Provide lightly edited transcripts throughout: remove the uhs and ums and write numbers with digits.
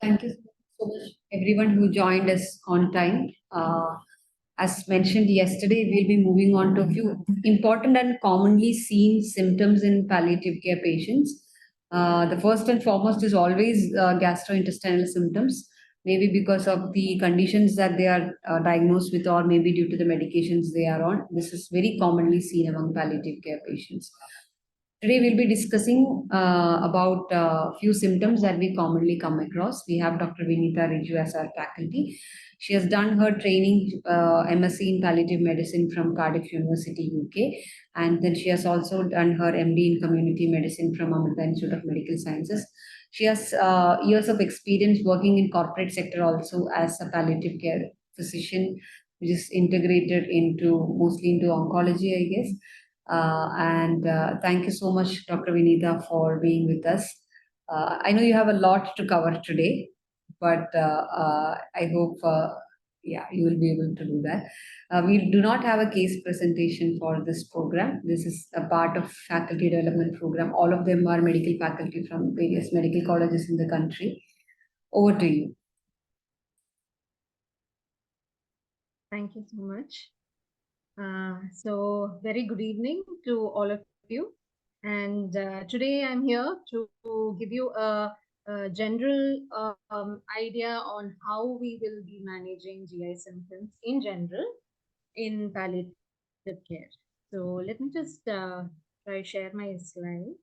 Thank you so much, everyone who joined us on time. As mentioned yesterday, we'll be moving on to a few important and commonly seen symptoms in palliative care patients. The first and foremost is always gastrointestinal symptoms, maybe because of the conditions that they are diagnosed with, or maybe due to the medications they are on. This is very commonly seen among palliative care patients. Today we'll be discussing about a few symptoms that we commonly come across. We have Dr. Vineetha Rijju as our faculty. She has done her training MSc in palliative medicine from Cardiff University, UK, and then she has also done her MD in community medicine from Amrita Institute of Medical Sciences. She has years of experience working in corporate sector also as a palliative care physician, which is integrated into mostly into oncology, I guess. And thank you so much, Dr. Vineetha, for being with us. I know you have a lot to cover today, but I hope, yeah, you will be able to do that. We do not have a case presentation for this program. This is a part of faculty development program. All of them are medical faculty from various medical colleges in the country. Over to you. Thank you so much. So very good evening to all of you. And today I'm here to give you a general idea on how we will be managing GI symptoms in general in palliative care. So let me just try share my slide.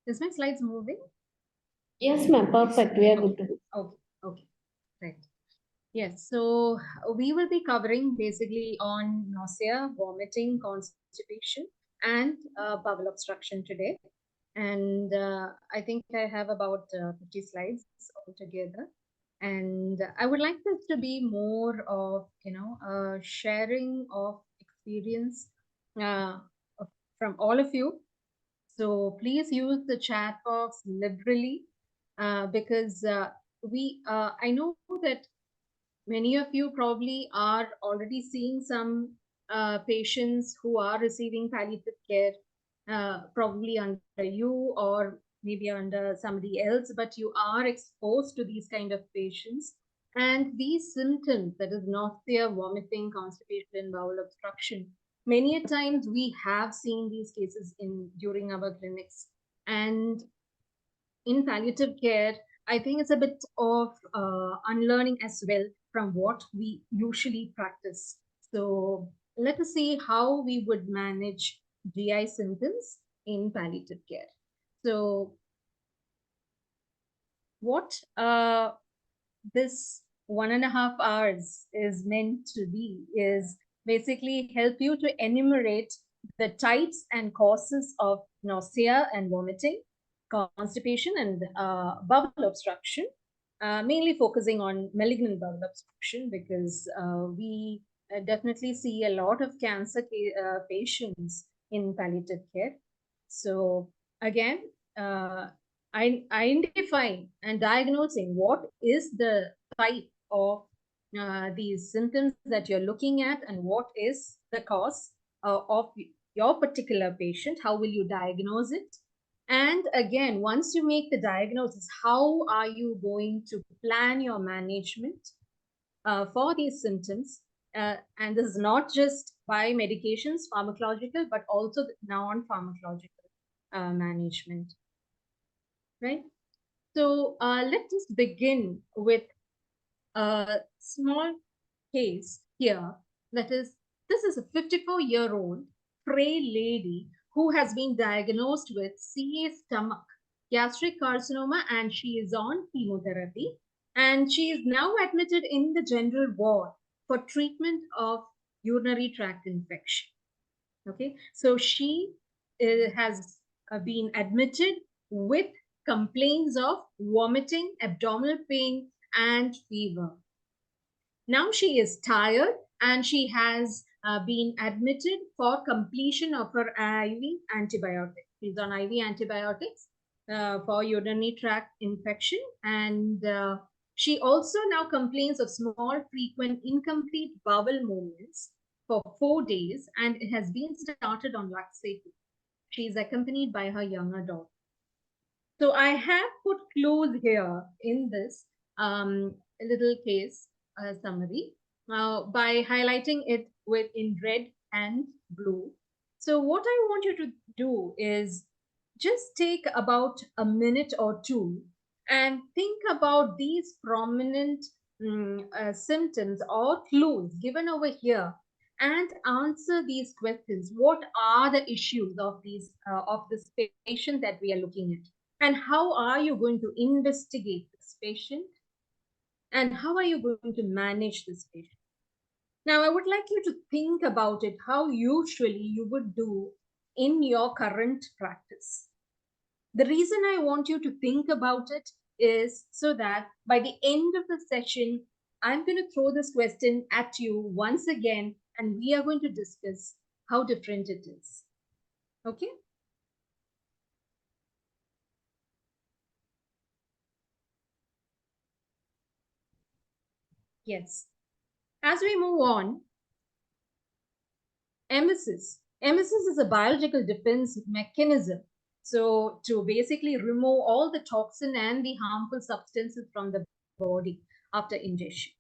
Is my slides moving? Yes, ma'am. Perfect. We are good to go. Okay. Right. Yes. So we will be covering basically on nausea, vomiting, constipation, and bowel obstruction today. And I think I have about 50 slides altogether. And I would like this to be more of, sharing of experience from all of you. So please use the chat box liberally because I know that many of you probably are already seeing some patients who are receiving palliative care, probably under you or maybe under somebody else, but you are exposed to these kind of patients. And these symptoms, that is nausea, vomiting, constipation, bowel obstruction, many a times we have seen these cases during our clinics. And in palliative care, I think it's a bit of unlearning as well from what we usually practice. So let us see how we would manage GI symptoms in palliative care. So what this 1.5 hours is meant to be is basically help you to enumerate the types and causes of nausea and vomiting, constipation, and bowel obstruction, mainly focusing on malignant bowel obstruction because we definitely see a lot of cancer patients in palliative care. So again, identifying and diagnosing what is the type of these symptoms that you're looking at and what is the cause of your particular patient, how will you diagnose it? And again, once you make the diagnosis, how are you going to plan your management for these symptoms? And this is not just by medications, pharmacological, but also non-pharmacological management. Right? So let's just begin with a small case here. That is, this is a 54-year-old frail lady who has been diagnosed with CA stomach, gastric carcinoma, and she is on chemotherapy. And she is now admitted in the general ward for treatment of urinary tract infection. Okay, so she has been admitted with complaints of vomiting, abdominal pain, and fever. Now she is tired and she has been admitted for completion of her IV antibiotics. She's on IV antibiotics for urinary tract infection, and she also now complains of small, frequent, incomplete bowel movements for 4 days, and it has been started on laxative. She is accompanied by her younger daughter. So I have put clues here in this little case summary by highlighting it with in red and blue. So what I want you to do is just take about a minute or two and think about these prominent symptoms or clues given over here and answer these questions. What are the issues of these of this patient that we are looking at? And how are you going to investigate this patient? And how are you going to manage this patient? Now, I would like you to think about it, how usually you would do in your current practice. The reason I want you to think about it is so that by the end of the session, I'm going to throw this question at you once again, and we are going to discuss how different it is. Okay? Yes. As we move on, emesis. Emesis is a biological defense mechanism. So to basically remove all the toxin and the harmful substances from the body after ingestion.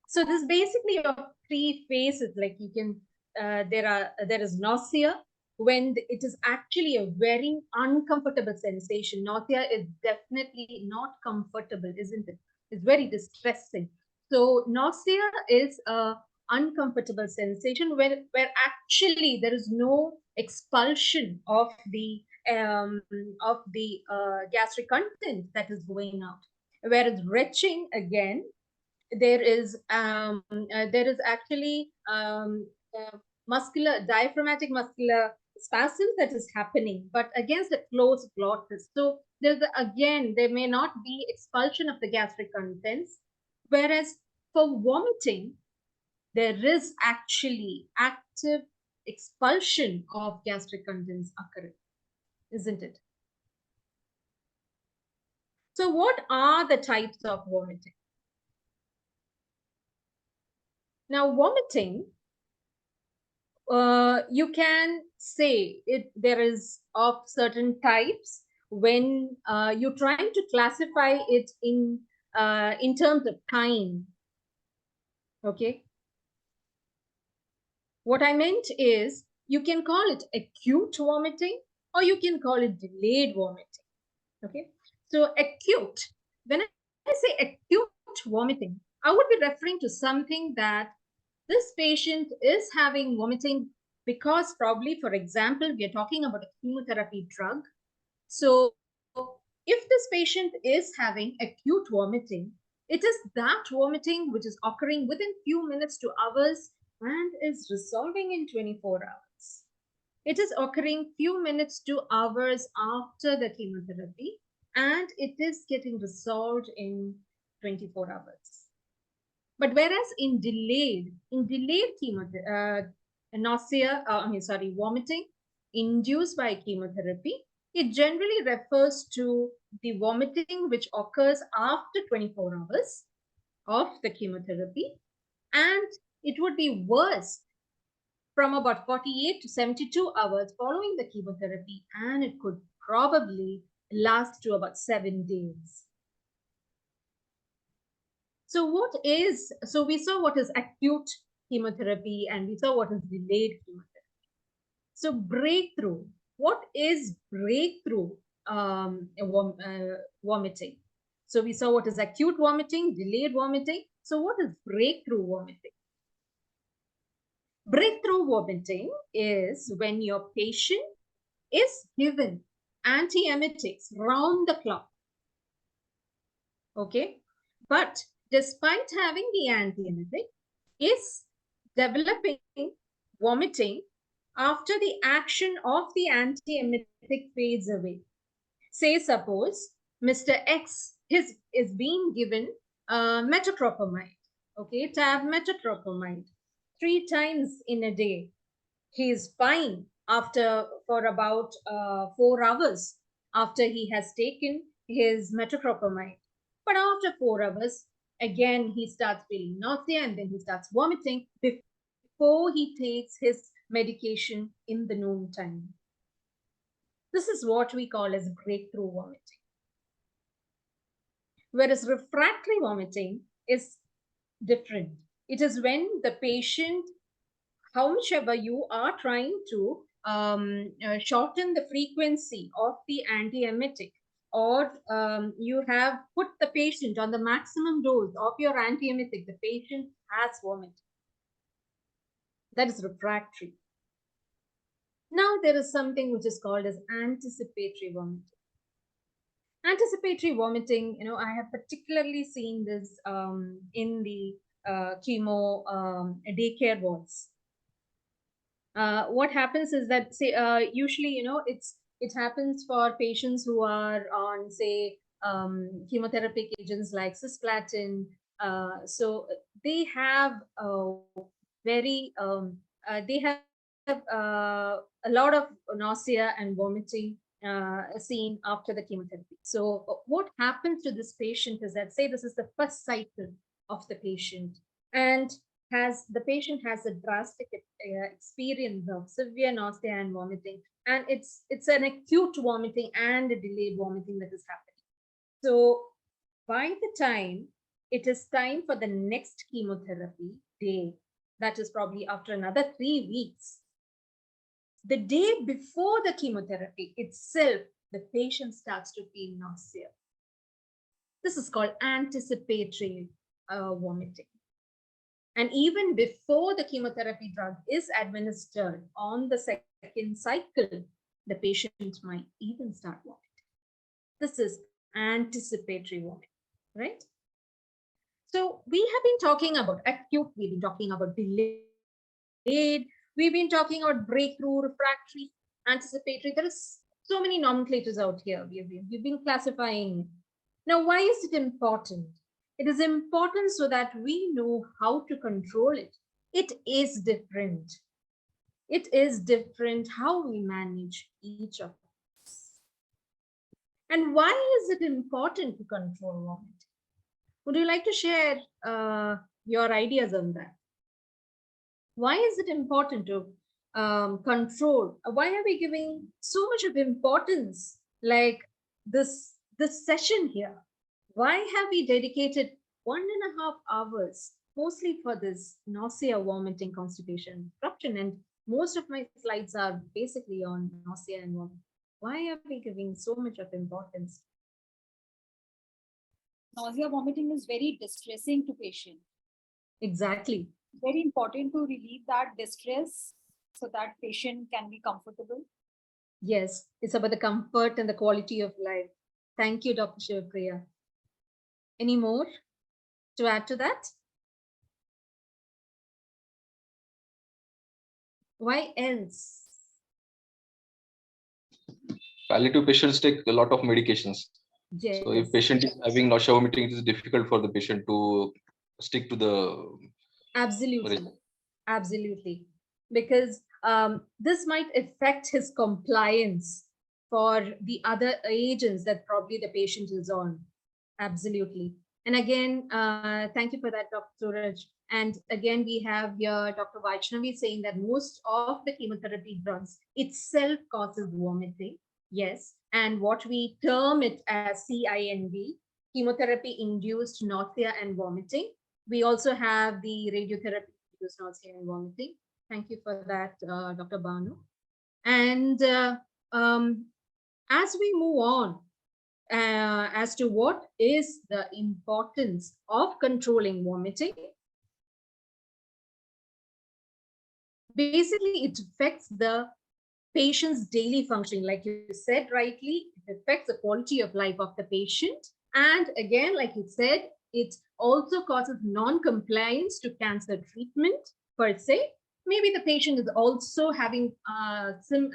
So this basically of 3 phases. Like you can, there is nausea when it is actually a very uncomfortable sensation. Nausea is definitely not comfortable, isn't it? It's very distressing. So nausea is a uncomfortable sensation where actually there is no expulsion of the gastric content that is going out. Whereas retching, again, there is actually muscular diaphragmatic muscular spasm that is happening, but against the closed glottis. So again there may not be expulsion of the gastric contents, whereas for vomiting there is actually active expulsion of gastric contents occurring, isn't it? So what are the types of vomiting? Now, vomiting, you can say there is of certain types when you're trying to classify it in terms of time. Okay. What I meant is you can call it acute vomiting or you can call it delayed vomiting. Okay. So acute, when I say acute vomiting, I would be referring to something that this patient is having vomiting because probably, for example, we are talking about a chemotherapy drug. So if this patient is having acute vomiting, it is that vomiting which is occurring within few minutes to hours and is resolving in 24 hours. It is occurring few minutes to hours after the chemotherapy and it is getting resolved in 24 hours. But whereas in delayed vomiting induced by chemotherapy, it generally refers to the vomiting which occurs after 24 hours of the chemotherapy, and it would be worse from about 48 to 72 hours following the chemotherapy, and it could probably last to about 7 days. So we saw what is acute chemotherapy and we saw what is delayed chemotherapy. So breakthrough, what is breakthrough vomiting? So we saw what is acute vomiting, delayed vomiting. So what is breakthrough vomiting? Breakthrough vomiting is when your patient is given antiemetics round the clock. Okay, but despite having the antiemetic, is developing vomiting after the action of the antiemetic fades away. Say suppose Mr. X is being given metoclopramide, okay, tab metoclopramide. 3 times in a day. He is fine for about 4 hours after he has taken his metoclopramide. But after 4 hours, again he starts feeling nausea and then he starts vomiting before he takes his medication in the noon time. This is what we call as breakthrough vomiting. Whereas refractory vomiting is different. It is when the patient, however you are trying to shorten the frequency of the antiemetic, or you have put the patient on the maximum dose of your antiemetic, the patient has vomited. That is refractory. Now there is something which is called as anticipatory vomiting. Anticipatory vomiting, I have particularly seen this in the chemo daycare wards. What happens is that, say, usually, it happens for patients who are on, say, chemotherapeutic agents like cisplatin. So they have very, they have a lot of nausea and vomiting seen after the chemotherapy. So what happens to this patient is that, say, this is the first cycle of the patient, and the patient has a drastic experience of severe nausea and vomiting, and it's an acute vomiting and a delayed vomiting that is happening. So by the time it is time for the next chemotherapy day, that is probably after another 3 weeks, the day before the chemotherapy itself, the patient starts to feel nausea. This is called anticipatory vomiting. And even before the chemotherapy drug is administered on the second cycle, the patient might even start vomiting. This is anticipatory vomiting, right? So we have been talking about acute, we've been talking about delayed, we've been talking about breakthrough, refractory, anticipatory. There is so many nomenclatures out here. We've been classifying. Now, why is it important? It is important so that we know how to control it. It is different. It is different how we manage each of us. And why is it important to control vomiting? Would you like to share your ideas on that? Why is it important to control? Why are we giving so much of importance like this session here? Why have we dedicated 1.5 hours mostly for this nausea, vomiting, constipation, disruption? And most of my slides are basically on nausea and vomiting. Why are we giving so much of importance? Nausea, vomiting is very distressing to patient. Exactly. Very important to relieve that distress so that patient can be comfortable. Yes, it's about the comfort and the quality of life. Thank you, Dr. Shivapriya. Any more to add to that? Why else? Palliative patients take a lot of medications. Yes. So if patient is having nausea, vomiting, it is difficult for the patient to stick to the. Absolutely. Absolutely. Because this might affect his compliance for the other agents that probably the patient is on. Absolutely. And again, thank you for that, Dr. Suraj. And again, we have here Dr. Vaishnavi saying that most of the chemotherapy drugs itself causes vomiting. Yes. And what we term it as CINV, chemotherapy-induced nausea and vomiting. We also have the radiotherapy-induced nausea and vomiting. Thank you for that, Dr. Banu. And as we move on, as to what is the importance of controlling vomiting, basically it affects the patient's daily functioning. Like you said rightly, it affects the quality of life of the patient. And again, like you said, it also causes non-compliance to cancer treatment per se. Maybe the patient is also having some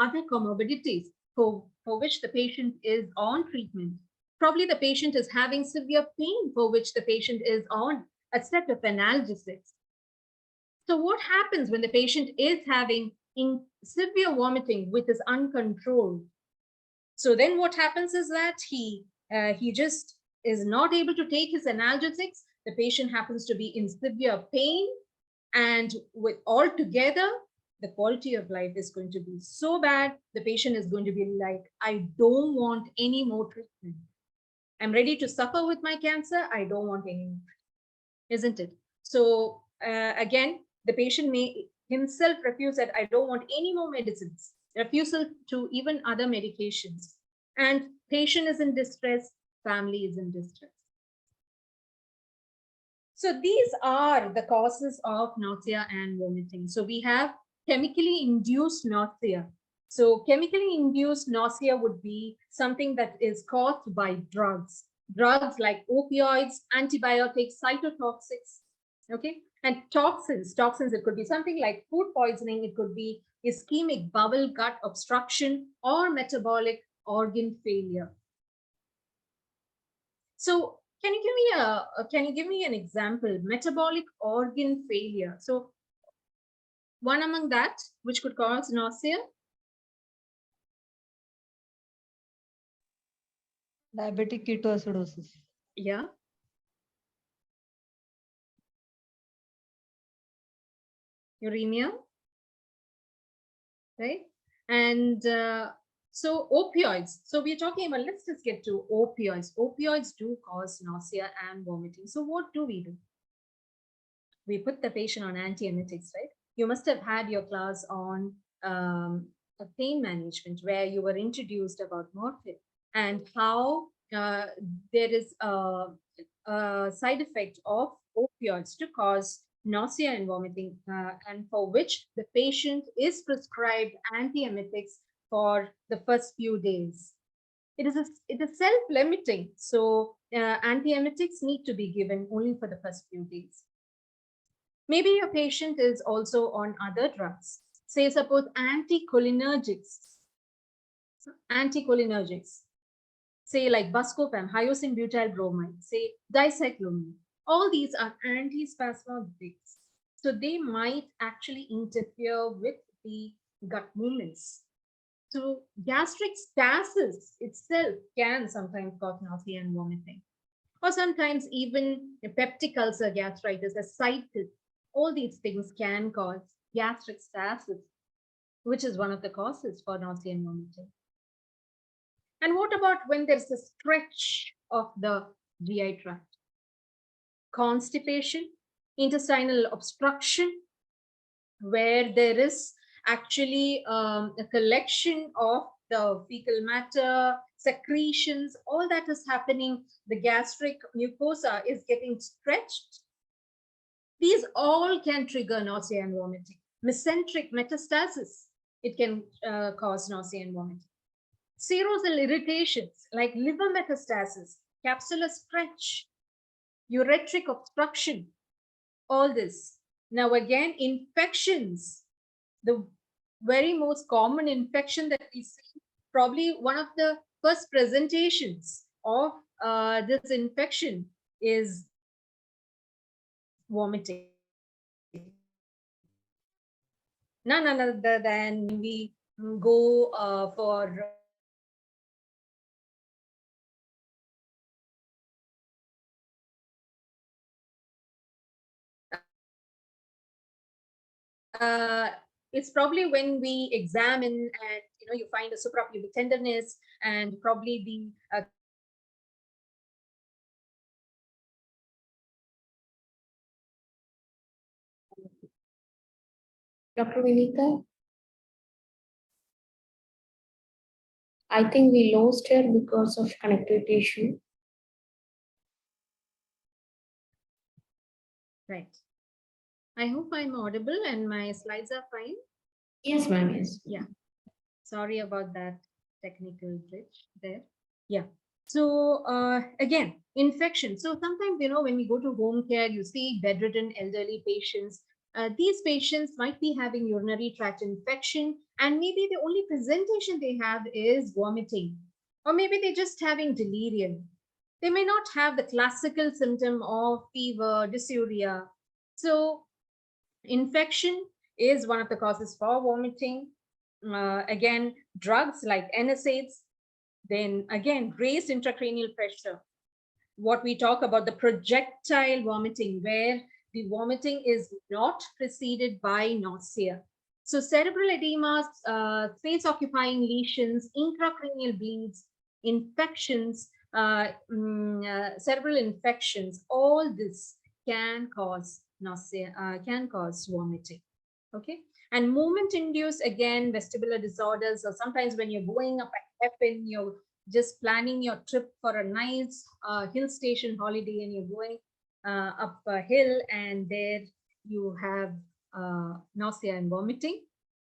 other comorbidities for which the patient is on treatment. Probably the patient is having severe pain for which the patient is on a set of analgesics. So what happens when the patient is having severe vomiting which is uncontrolled? So then what happens is that he just is not able to take his analgesics. The patient happens to be in severe pain, and with all together, the quality of life is going to be so bad. The patient is going to be like, I don't want any more treatment. I'm ready to suffer with my cancer. I don't want any more, isn't it? So again, the patient may himself refuse that I don't want any more medicines, refusal to even other medications. And patient is in distress, family is in distress. So these are the causes of nausea and vomiting. So we have chemically induced nausea. So chemically induced nausea would be something that is caused by drugs. Drugs like opioids, antibiotics, cytotoxics, okay? And toxins, it could be something like food poisoning, it could be ischemic bowel gut obstruction or metabolic organ failure. So can you give me an example? Metabolic organ failure. So one among that which could cause nausea. Diabetic ketoacidosis. Yeah. Uremia. Right. And so opioids. So we're talking about, let's just get to opioids. Opioids do cause nausea and vomiting. So what do? We put the patient on antiemetics, right? You must have had your class on pain management where you were introduced about morphine and how there is a side effect of opioids to cause nausea and vomiting, and for which the patient is prescribed antiemetics for the first few days. It is self-limiting, so antiemetics need to be given only for the first few days. Maybe your patient is also on other drugs. Say, suppose anticholinergics. Say like buscopan, hyoscine butyl bromide, say dicyclomine. All these are antispasmodics. So they might actually interfere with the gut movements. So gastric stasis itself can sometimes cause nausea and vomiting. Or sometimes even peptic ulcer gastritis, ascites. All these things can cause gastric stasis, which is one of the causes for nausea and vomiting. And what about when there's a stretch of the GI tract? Constipation, intestinal obstruction, where there is actually a collection of the fecal matter, secretions, all that is happening. The gastric mucosa is getting stretched. These all can trigger nausea and vomiting. Mesenteric metastasis, it can cause nausea and vomiting. Serosal irritations like liver metastasis, capsular stretch, ureteric obstruction, all this. Now again, infections, the very most common infection that we see, probably one of the first presentations of this infection is vomiting. None other than we go for it's probably when we examine and you find a suprapubic tenderness and probably the Dr. Vineetha, I think we lost her because of connectivity issue. right. I hope I'm audible and my slides are fine. Yes, ma'am. Yes. Yeah. Sorry about that technical glitch there. Yeah. So again, infection. So sometimes, when we go to home care, you see bedridden elderly patients. These patients might be having urinary tract infection, and maybe the only presentation they have is vomiting, or maybe they're just having delirium. They may not have the classical symptom of fever, dysuria. So Infection is one of the causes for vomiting. Again, drugs like NSAIDs, then again, raised intracranial pressure. What we talk about the projectile vomiting, where the vomiting is not preceded by nausea. So cerebral edema, space-occupying lesions, intracranial bleeds, infections, cerebral infections, all this can cause nausea, can cause vomiting. Okay. And movement-induced, again, vestibular disorders, or sometimes when you're going up a hairpin, you're just planning your trip for a nice hill station holiday, and you're going up a hill, and there you have nausea and vomiting.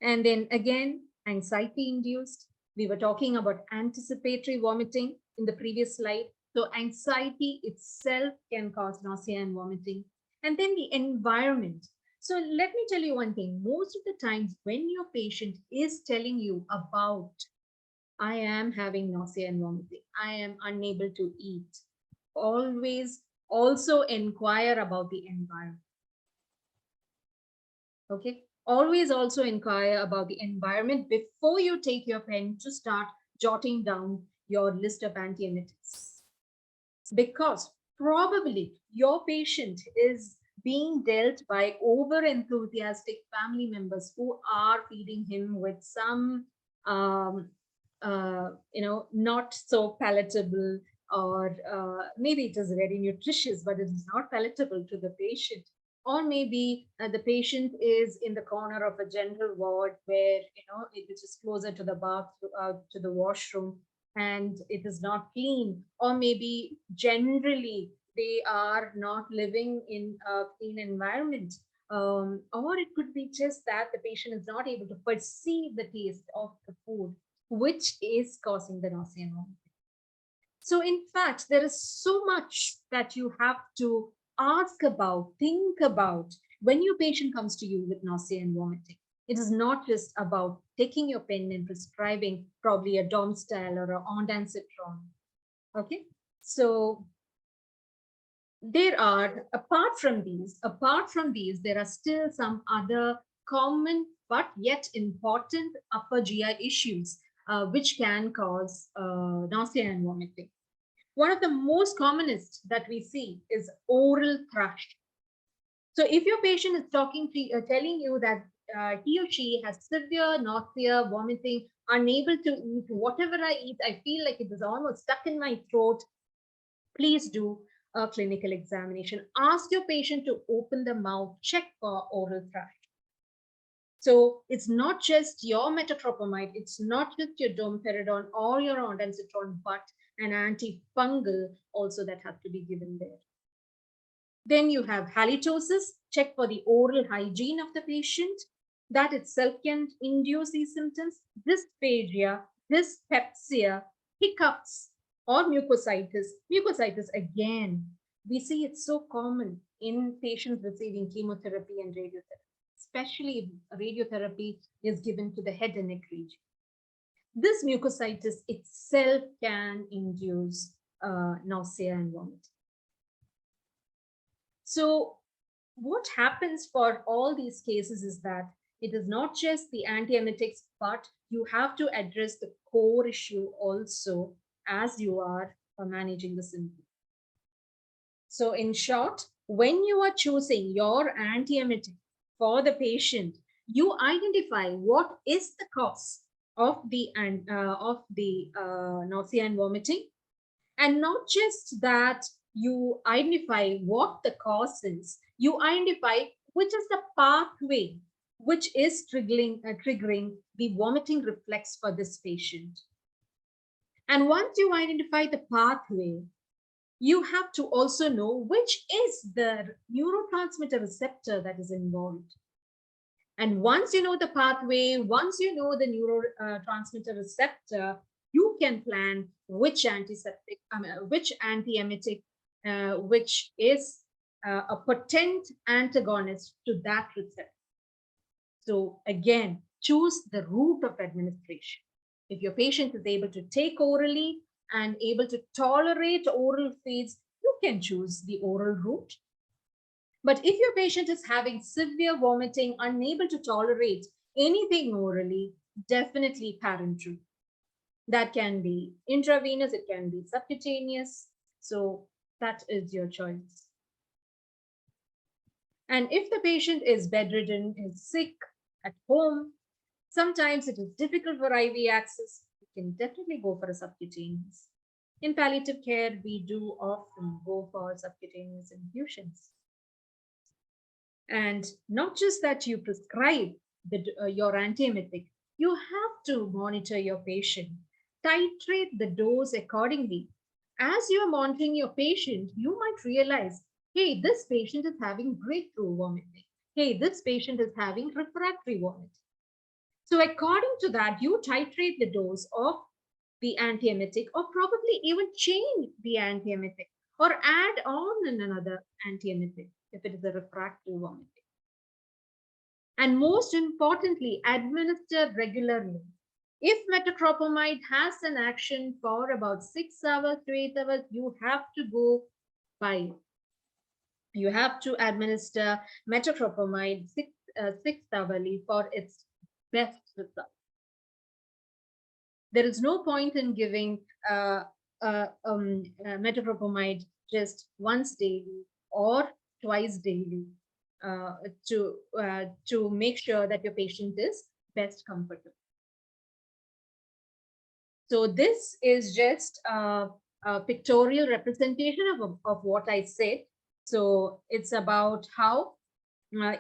And then again, anxiety-induced. We were talking about anticipatory vomiting in the previous slide. So anxiety itself can cause nausea and vomiting. And then the environment. So let me tell you one thing. Most of the times when your patient is telling you about, I am having nausea and vomiting, I am unable to eat, always also inquire about the environment. Okay. Always also inquire about the environment before you take your pen to start jotting down your list of antiemetics. Because probably your patient is being dealt by over enthusiastic family members who are feeding him with some not so palatable, or maybe it is very nutritious but it is not palatable to the patient. Or maybe the patient is in the corner of a general ward where it is closer to the bath, to the washroom, and it is not clean. Or maybe generally they are not living in a clean environment. Or it could be just that the patient is not able to perceive the taste of the food, which is causing the nausea and vomiting. So in fact, there is so much that you have to ask about, think about when your patient comes to you with nausea and vomiting. It is not just about taking your pen and prescribing probably a Domstal or a ondansetron. Okay, so there are, apart from these, there are still some other common but yet important upper GI issues which can cause nausea and vomiting. One of the most commonest that we see is oral thrush. So if your patient is telling you that he or she has severe nausea, vomiting, unable to eat, whatever I eat, I feel like it is almost stuck in my throat, please do a clinical examination. Ask your patient to open the mouth, check for oral thrush. So it's not just your metoclopramide, it's not just your domperidone or your ondansetron, but an antifungal also that has to be given there. Then you have halitosis, check for the oral hygiene of the patient. That itself can induce these symptoms. Dysphagia, dyspepsia, hiccups, or mucositis. Mucositis, again, we see it's so common in patients receiving chemotherapy and radiotherapy, especially if radiotherapy is given to the head and neck region. This mucositis itself can induce nausea and vomiting. So what happens for all these cases is that it is not just the antiemetics, but you have to address the core issue also as you are managing the symptom. So in short, when you are choosing your antiemetic for the patient, you identify what is the cause of the nausea and vomiting, and not just that you identify what the cause is, you identify which is the pathway which is triggering the vomiting reflex for this patient. And once you identify the pathway, you have to also know which is the neurotransmitter receptor that is involved. And once you know the pathway, once you know the neurotransmitter receptor, you can plan which antiseptic, which antiemetic, which is a potent antagonist to that receptor. So again, choose the route of administration. If your patient is able to take orally and able to tolerate oral feeds, you can choose the oral route. But if your patient is having severe vomiting, unable to tolerate anything orally, definitely parenteral. That can be intravenous, it can be subcutaneous. So that is your choice. And if the patient is bedridden, is sick at home, sometimes it is difficult for IV access, you can definitely go for a subcutaneous. In palliative care, we do often go for subcutaneous infusions. And not just that you prescribe your antiemetic, you have to monitor your patient, titrate the dose accordingly. As you're monitoring your patient, you might realize, hey, this patient is having breakthrough vomiting. Hey, this patient is having refractory vomiting. So according to that, you titrate the dose of the antiemetic, or probably even change the antiemetic or add on another antiemetic if it is a refractory vomiting. And most importantly, administer regularly. If metoclopramide has an action for about 6 hours to 8 hours, you have to go by it. You have to administer metoclopramide 6 hourly for its best result. There is no point in giving metoclopramide just once daily or twice daily to make sure that your patient is best comfortable. So this is just a pictorial representation of what I said. So it's about how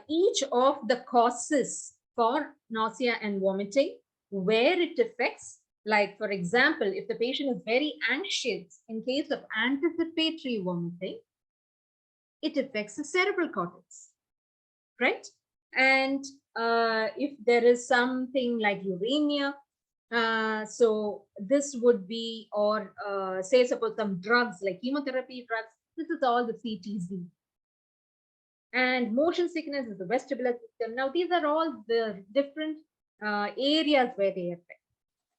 each of the causes for nausea and vomiting, where it affects. Like, for example, if the patient is very anxious, in case of anticipatory vomiting, it affects the cerebral cortex, right? And if there is something like uremia, so this would be, or say suppose some drugs like chemotherapy drugs, this is all the CTZ. And motion sickness is the vestibular system. Now, these are all the different areas where they affect.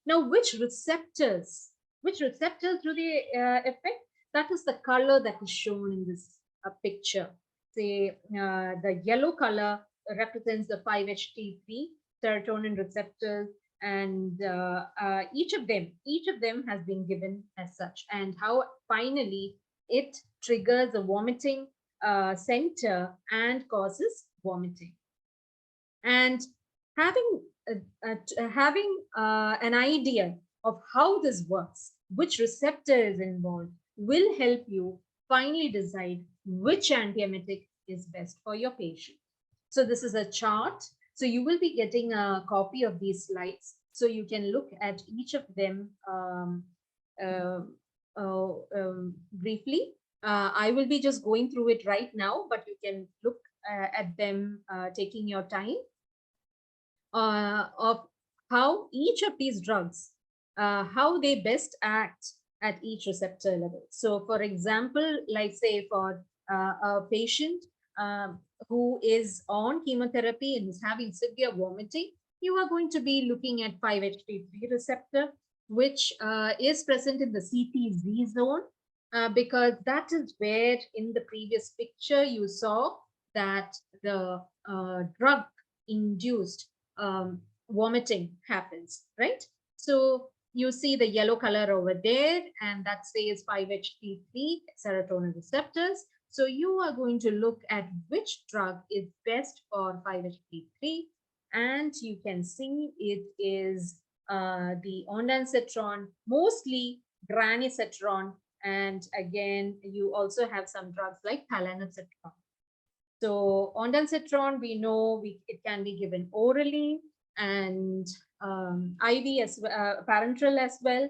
Now, which receptors do they affect? That is the color that is shown in this picture. Say the yellow color represents the 5-HT3 serotonin receptors, and each of them has been given as such, and how finally it triggers a vomiting center and causes vomiting. And having an idea of how this works, which receptor is involved, will help you finally decide which antiemetic is best for your patient. So this is a chart. So you will be getting a copy of these slides, so you can look at each of them briefly. I will be just going through it right now, but you can look at them taking your time of how each of these drugs, how they best act at each receptor level. So for example, like say for a patient who is on chemotherapy and is having severe vomiting, you are going to be looking at 5-HT3 receptor, which is present in the CTZ zone, because that is where in the previous picture you saw that the drug induced vomiting happens, right? So you see the yellow color over there, and that says 5-HT3 serotonin receptors. So you are going to look at which drug is best for 5-HT3, and you can see it is the ondansetron, mostly granisetron, and again, you also have some drugs like palanosetron. So ondansetron, we know it can be given orally and IV as parenteral as well.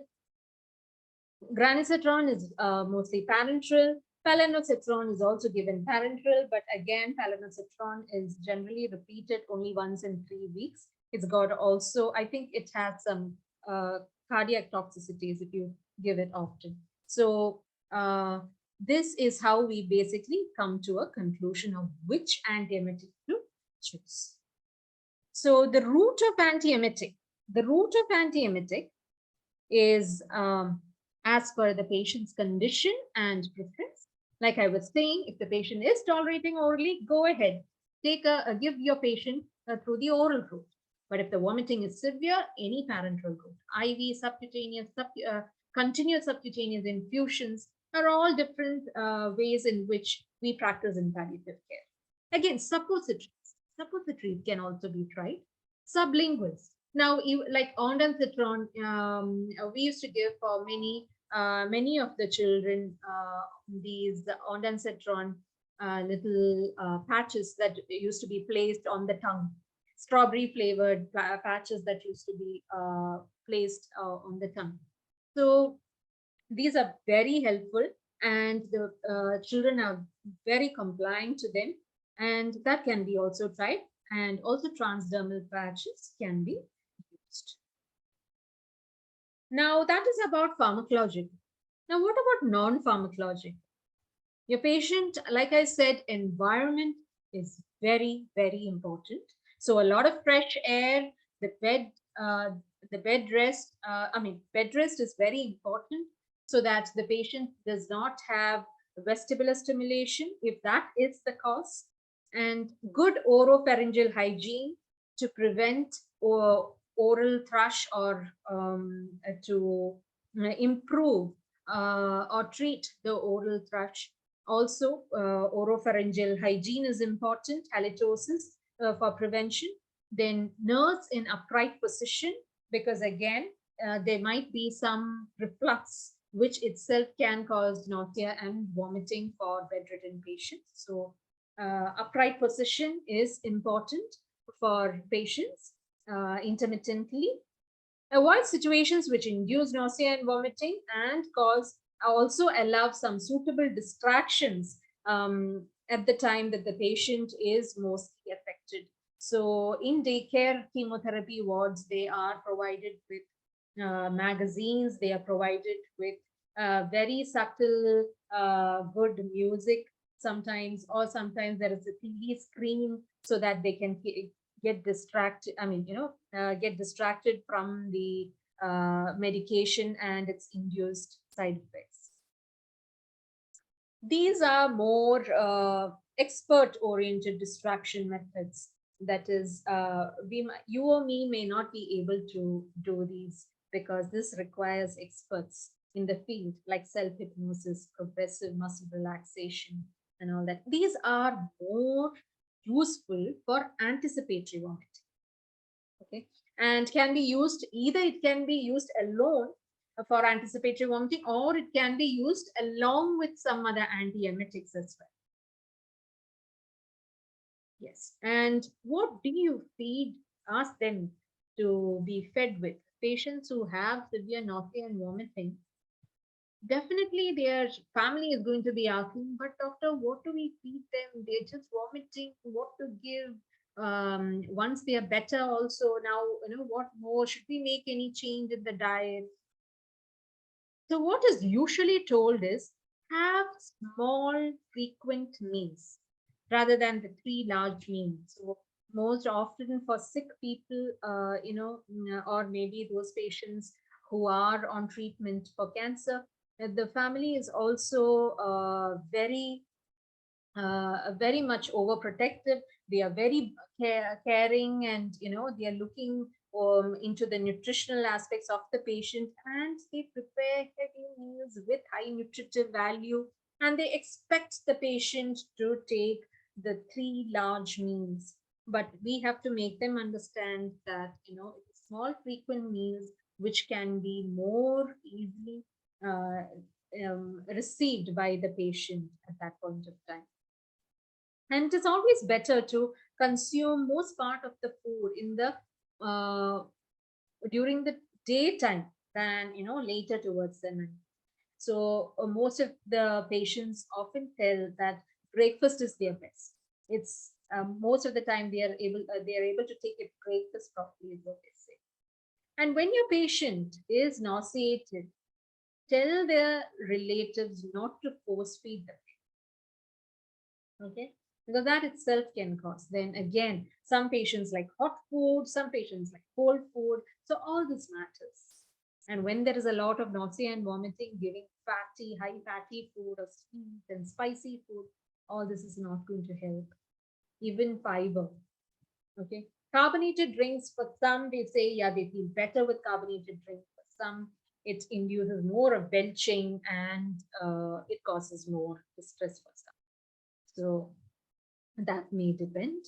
Granisetron is mostly parenteral. Palanosetron is also given parenteral, but again, palanosetron is generally repeated only once in 3 weeks. It's got also, I think it has some cardiac toxicities if you give it often. So this is how we basically come to a conclusion of which antiemetic to choose. So the route of antiemetic is as per the patient's condition and preference. Like I was saying, if the patient is tolerating orally, go ahead, give your patient through the oral route. But if the vomiting is severe, any parenteral route, IV, subcutaneous, continuous subcutaneous infusions are all different ways in which we practice in palliative care. Again, suppositories can also be tried. Sublinguals. Now, like ondansetron, we used to give for many of the children these ondansetron little patches that used to be placed on the tongue, strawberry flavored patches that used to be placed on the tongue. So these are very helpful, and the children are very compliant to them, and that can be also tried. And also transdermal patches can be used. Now that is about pharmacologic. Now what about non-pharmacologic? Your patient, like I said, environment is very, very important. So a lot of fresh air, the bed rest, bed rest is very important so that the patient does not have vestibular stimulation if that is the cause, and good oropharyngeal hygiene to prevent oral thrush or to improve or treat the oral thrush. Also, oropharyngeal hygiene is important, halitosis for prevention. Then nurse in upright position, because again, there might be some reflux, which itself can cause nausea and vomiting for bedridden patients. So upright position is important for patients intermittently. Avoid situations which induce nausea and vomiting, and also allow some suitable distractions at the time that the patient is mostly affected. So in daycare chemotherapy wards, they are provided with magazines, they are provided with very subtle, good music sometimes, or sometimes there is a TV screen so that they can get distracted. Get distracted from the medication and its induced side effects. These are more expert-oriented distraction methods. That is, you or me may not be able to do these because this requires experts in the field, like self-hypnosis, progressive muscle relaxation, and all that. These are more useful for anticipatory vomiting. Okay, and can be used, either it can be used alone for anticipatory vomiting, or it can be used along with some other antiemetics as well. Yes, and what do you ask them to be fed with? Patients who have severe nausea and vomiting, definitely their family is going to be asking, but doctor, what do we feed them? They're just vomiting, what to give? Once they are better also, now, what more? Should we make any change in the diet? So what is usually told is, have small frequent meals rather than the 3 large meals. So most often for sick people, or maybe those patients who are on treatment for cancer, the family is also very much overprotective. They are very caring, and they are looking into the nutritional aspects of the patient, and they prepare heavy meals with high nutritive value, and they expect the patient to take the 3 large meals. But we have to make them understand that small frequent meals which can be more easily received by the patient at that point of time. And it is always better to consume most part of the food in the during the daytime than later towards the night. So most of the patients often tell that breakfast is their best. It's most of the time they are able to take a breakfast properly, is what they say. And when your patient is nauseated, tell their relatives not to force feed them. Okay, because that itself can cause. Then again, some patients like hot food, some patients like cold food. So all this matters. And when there is a lot of nausea and vomiting, giving fatty, high fatty food or sweet and spicy food, all this is not going to help. Even fiber. Okay. Carbonated drinks, for some, they say, yeah, they feel better with carbonated drinks. For some, it induces more of belching and it causes more distress for some. So that may depend.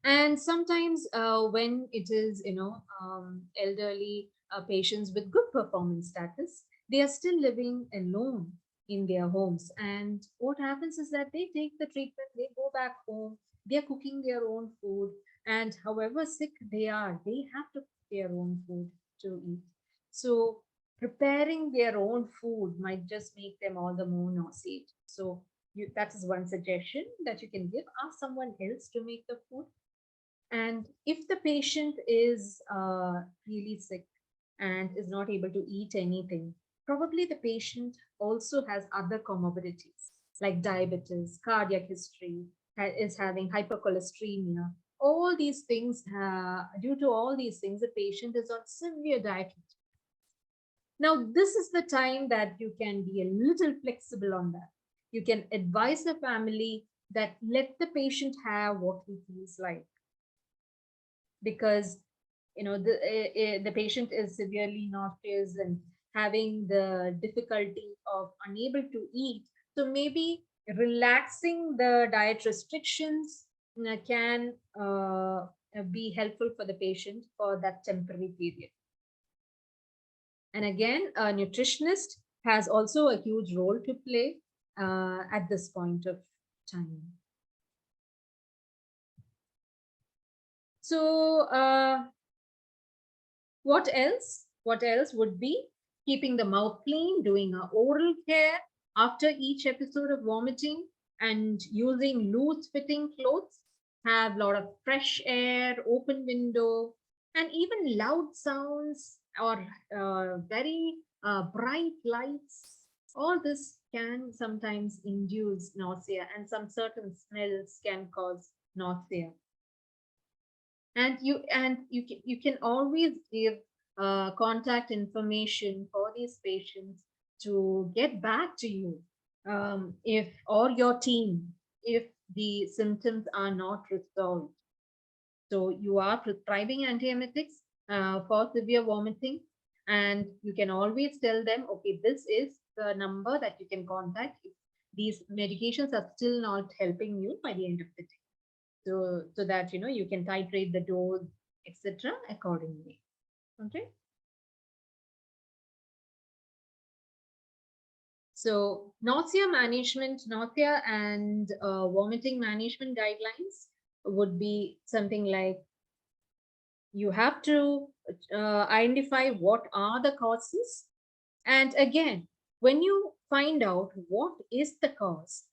And sometimes when it is, elderly patients with good performance status, they are still living alone in their homes. And what happens is that they take the treatment, they go back home, they're cooking their own food. And however sick they are, they have to cook their own food to eat. So preparing their own food might just make them all the more nauseated. So that is one suggestion that you can give. Ask someone else to make the food. And if the patient is really sick and is not able to eat anything, probably the patient also has other comorbidities like diabetes, cardiac history, is having hypercholesteremia. All these things, due to all these things, the patient is on severe diet. Now, this is the time that you can be a little flexible on that. You can advise the family that let the patient have what he feels like, because the patient is severely nauseous and having the difficulty of unable to eat. So maybe relaxing the diet restrictions can be helpful for the patient for that temporary period. And again, a nutritionist has also a huge role to play at this point of time. So what else? What else would be keeping the mouth clean, doing a oral care after each episode of vomiting, and using loose fitting clothes, have a lot of fresh air, open window, and even loud sounds or very bright lights. All this can sometimes induce nausea, and some certain smells can cause nausea. And you can always give contact information for these patients to get back to you, if, or your team, if the symptoms are not resolved. So you are prescribing antiemetics for severe vomiting, and you can always tell them, okay, this is the number that you can contact if these medications are still not helping you by the end of the day. So that you can titrate the dose, etc. accordingly. Okay. So nausea and vomiting management guidelines would be something like, you have to identify what are the causes. And again, when you find out what is the cause,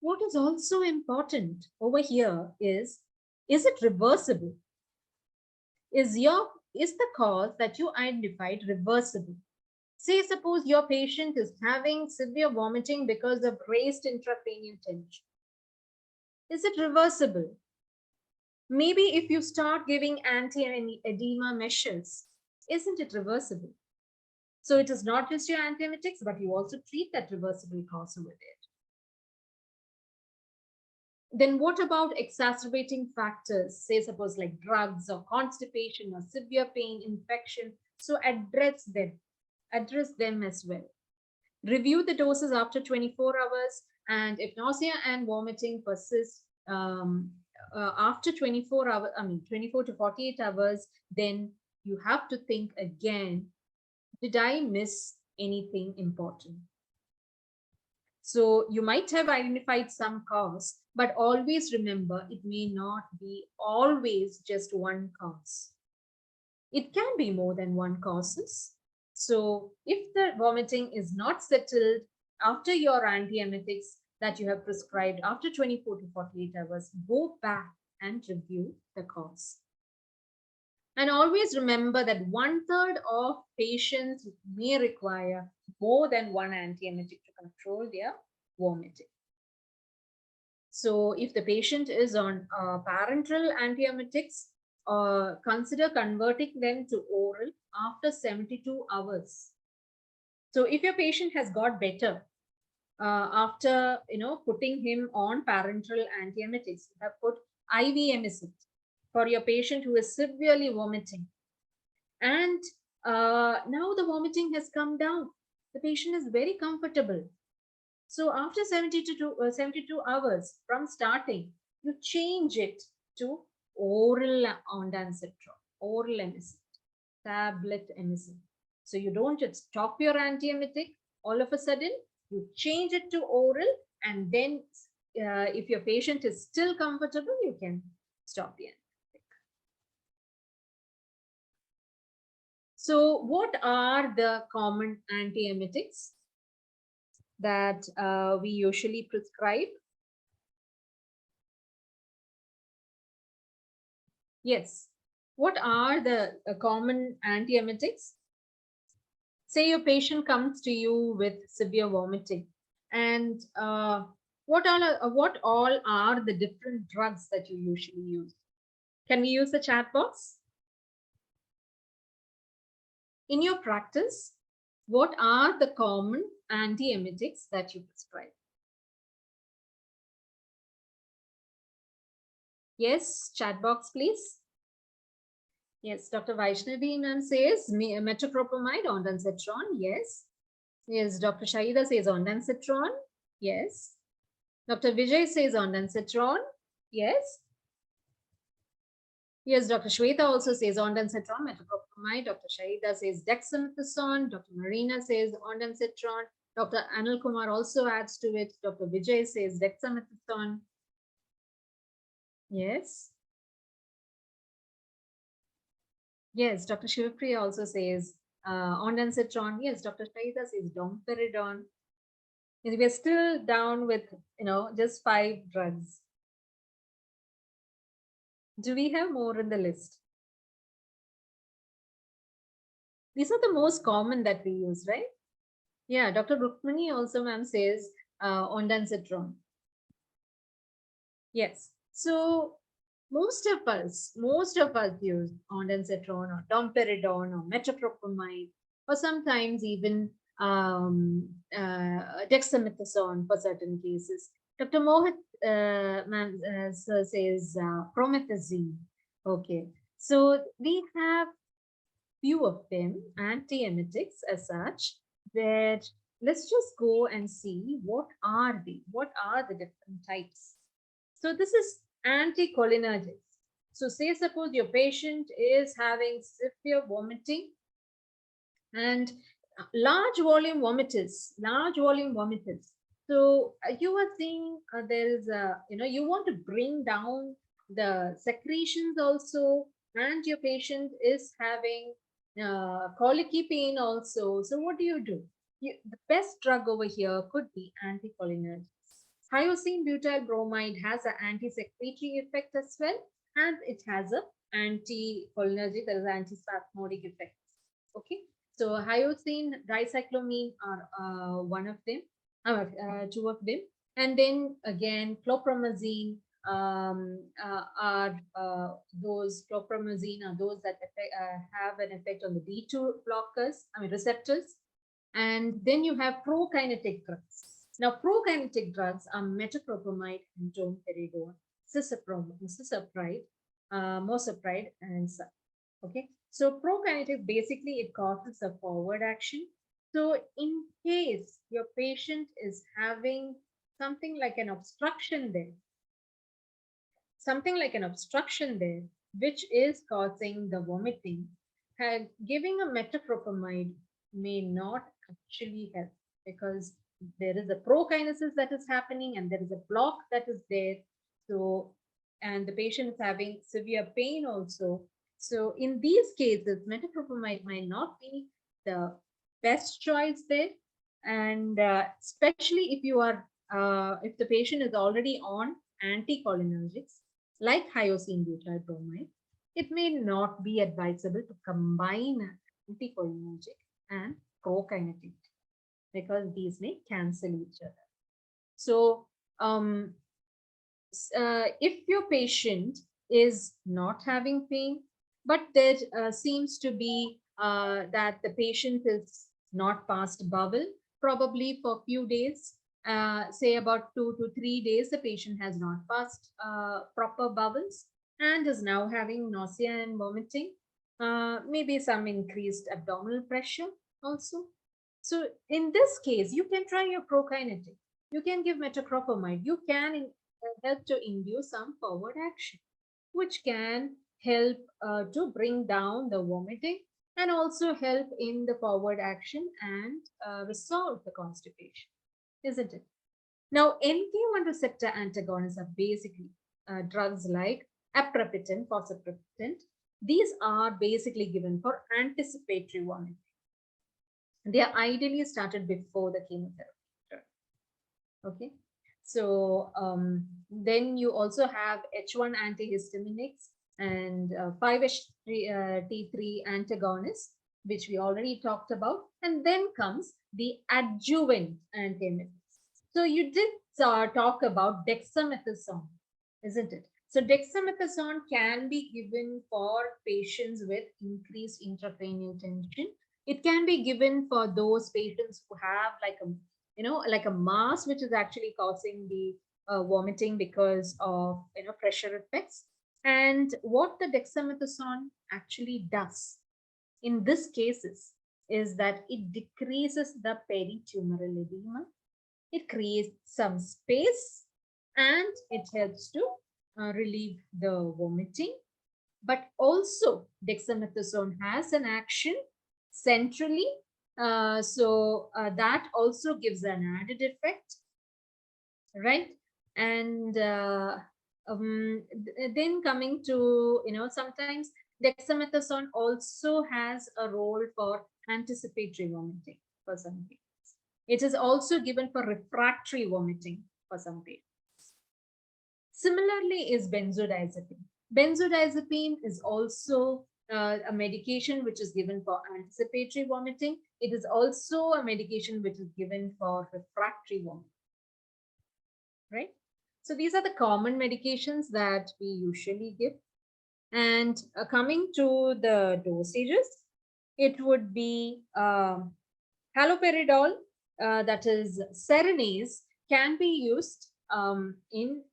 what is also important over here is it reversible? Is the cause that you identified reversible? Say, suppose your patient is having severe vomiting because of raised intracranial tension. Is it reversible? Maybe if you start giving anti-edema measures, isn't it reversible? So it is not just your antiemetics, but you also treat that reversible cause over there. Then what about exacerbating factors? Say, suppose like drugs or constipation or severe pain, infection. So address them as well. Review the doses after 24 hours. And if nausea and vomiting persist after 24 hours, 24 to 48 hours, then you have to think again, did I miss anything important? So you might have identified some cause, but always remember, it may not be always just one cause. It can be more than one causes. So if the vomiting is not settled after your antiemetics that you have prescribed after 24 to 48 hours, go back and review the cause. And always remember that 1/3 of patients may require more than one antiemetic to control their vomiting. So if the patient is on parenteral antiemetics, consider converting them to oral after 72 hours. So if your patient has got better after putting him on parenteral antiemetics, you have put IV emicin for your patient who is severely vomiting, and now the vomiting has come down. The patient is very comfortable. So after 72 hours from starting, you change it to oral ondansetron, oral emicin, tablet emicin. So you don't just stop your antiemetic all of a sudden, you change it to oral, and then if your patient is still comfortable, you can stop the antiemetic. So what are the common antiemetics that we usually prescribe? Yes. What are the common antiemetics? Say your patient comes to you with severe vomiting, and what all are the different drugs that you usually use? Can we use the chat box? In your practice, what are the common antiemetics that you prescribe? Yes, chat box, please. Yes, Dr. Vaishnavi ma'am says metoclopramide, ondansetron. Yes. Yes, Dr. Shahida says ondansetron. Yes. Dr. Vijay says ondansetron. Yes. Yes, Dr. Shweta also says ondansetron, metoclopramide. Dr. Shahida says dexamethasone. Dr. Marina says ondansetron. Dr. Anil Kumar also adds to it. Dr. Vijay says dexamethasone. Yes. Yes, Dr. Shivapriya also says ondansetron. Yes, Dr. Shahida says domperidone. We're still down with, just 5 drugs. Do we have more in the list? These are the most common that we use, right? Yeah, Dr. Rukmani also, ma'am, says ondansetron. Yes. So most of us use ondansetron or domperidone or metoclopramide, or sometimes even dexamethasone for certain cases. Dr. Mohit says promethazine. Okay, so we have few of them, antiemetics as such, that let's just go and see what are they, what are the different types. So this is anticholinergics. So say suppose your patient is having severe vomiting and large volume vomiters. So you are seeing there is a, you want to bring down the secretions also, and your patient is having colicky pain also. So what do? The best drug over here could be anticholinergics. Hyoscine butyl bromide has an anti-secretory effect as well, and it has a anticholinergic, that is antispasmodic effect. Okay, so hyoscine, dicyclomine are one of them, two of them, and then again chlorpromazine are those that have an effect on the D2 blockers, receptors, and then you have prokinetic drugs. Now, prokinetic drugs are metoclopramide and domperidone, cisapride, mosapride, and such. Okay, so prokinetic basically it causes a forward action. So in case your patient is having something like an obstruction there, which is causing the vomiting, giving a metoclopramide may not actually help, because there is a prokinesis that is happening and there is a block that is there. So, and the patient is having severe pain also. So in these cases, metoclopramide might not be the best choice there. And especially if you are, if the patient is already on anticholinergics like hyoscine butyl bromide, it may not be advisable to combine anticholinergic and prokinetic, because these may cancel each other. So if your patient is not having pain, but there seems to be that the patient is not past bowel, probably for a few days, say about 2 to 3 days, the patient has not passed proper bowels and is now having nausea and vomiting, maybe some increased abdominal pressure also. So in this case, you can try your prokinetic. You can give metoclopramide. You can help to induce some forward action, which can help to bring down the vomiting and also help in the forward action and resolve the constipation, isn't it? Now, NK1 receptor antagonists are basically drugs like aprepitant, fosaprepitant. These are basically given for anticipatory vomiting. They are ideally started before the chemotherapy. Okay. So then you also have H1 antihistaminics and 5-HT3 antagonists, which we already talked about. And then comes the adjuvant antiemetics. So you did talk about dexamethasone, isn't it? So dexamethasone can be given for patients with increased intracranial tension. It can be given for those patients who have like a mass which is actually causing the vomiting because of pressure effects. And what the dexamethasone actually does in this cases is that it decreases the peritumoral edema. It creates some space and it helps to relieve the vomiting. But also dexamethasone has an action centrally. That also gives an added effect, right? And then coming to, sometimes dexamethasone also has a role for anticipatory vomiting for some patients. It is also given for refractory vomiting for some patients. Similarly is benzodiazepine. Benzodiazepine is also a medication which is given for anticipatory vomiting. It is also a medication which is given for refractory vomiting, right? So these are the common medications that we usually give. And coming to the dosages, it would be haloperidol, that is Serenase, can be used in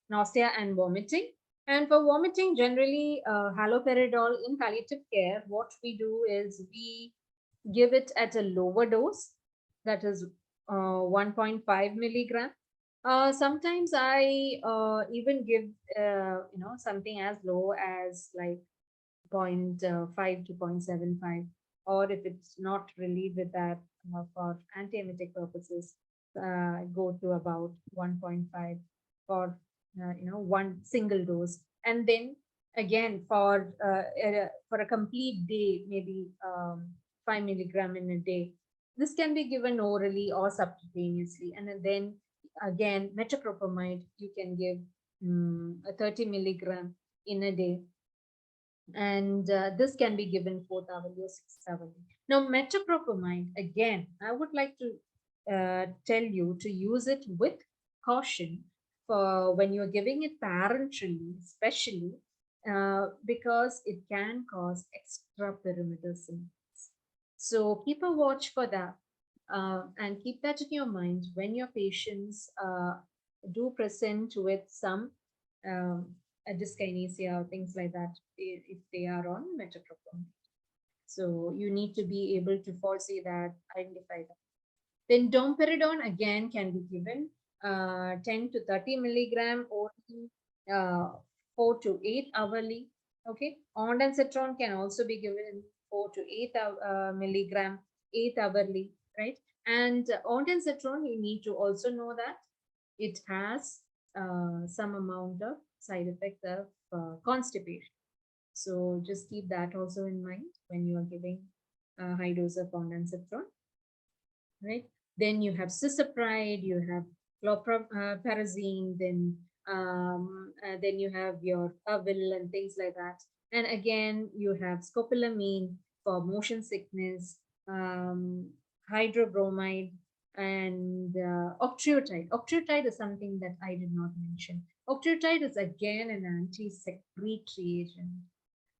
nausea and vomiting. And for vomiting, generally, haloperidol in palliative care, what we do is we give it at a lower dose, that is 1.5 milligram. Sometimes I even give, something as low as like 0.5 to 0.75, or if it's not relieved with that for antiemetic purposes, go to about 1.5 for one single dose. And then again for a complete day, maybe 5 milligram in a day. This can be given orally or subcutaneously. And then again, metoclopramide, you can give a 30 milligram in a day. And this can be given 4th hourly or 6th hourly. Now, metoclopramide, again, I would like to tell you to use it with caution for when you're giving it parenterally, especially because it can cause extrapyramidal symptoms. So keep a watch for that and keep that in your mind when your patients do present with some a dyskinesia or things like that if they are on metoclopramide. So you need to be able to foresee that, identify that. Then domperidone again can be given 10 to 30 milligram or 4 to 8 hourly. Okay, ondansetron can also be given 4 to 8 milligram 8 hourly, right? And ondansetron, you need to also know that it has some amount of side effect of constipation. So just keep that also in mind when you are giving a high dose of ondansetron, right? Then you have cisapride, you have chlorperazine, then you have your Avil and things like that. And again, you have scopolamine for motion sickness, hydrobromide, and octreotide. Octreotide is something that I did not mention. Octreotide is again an anti-secretory agent.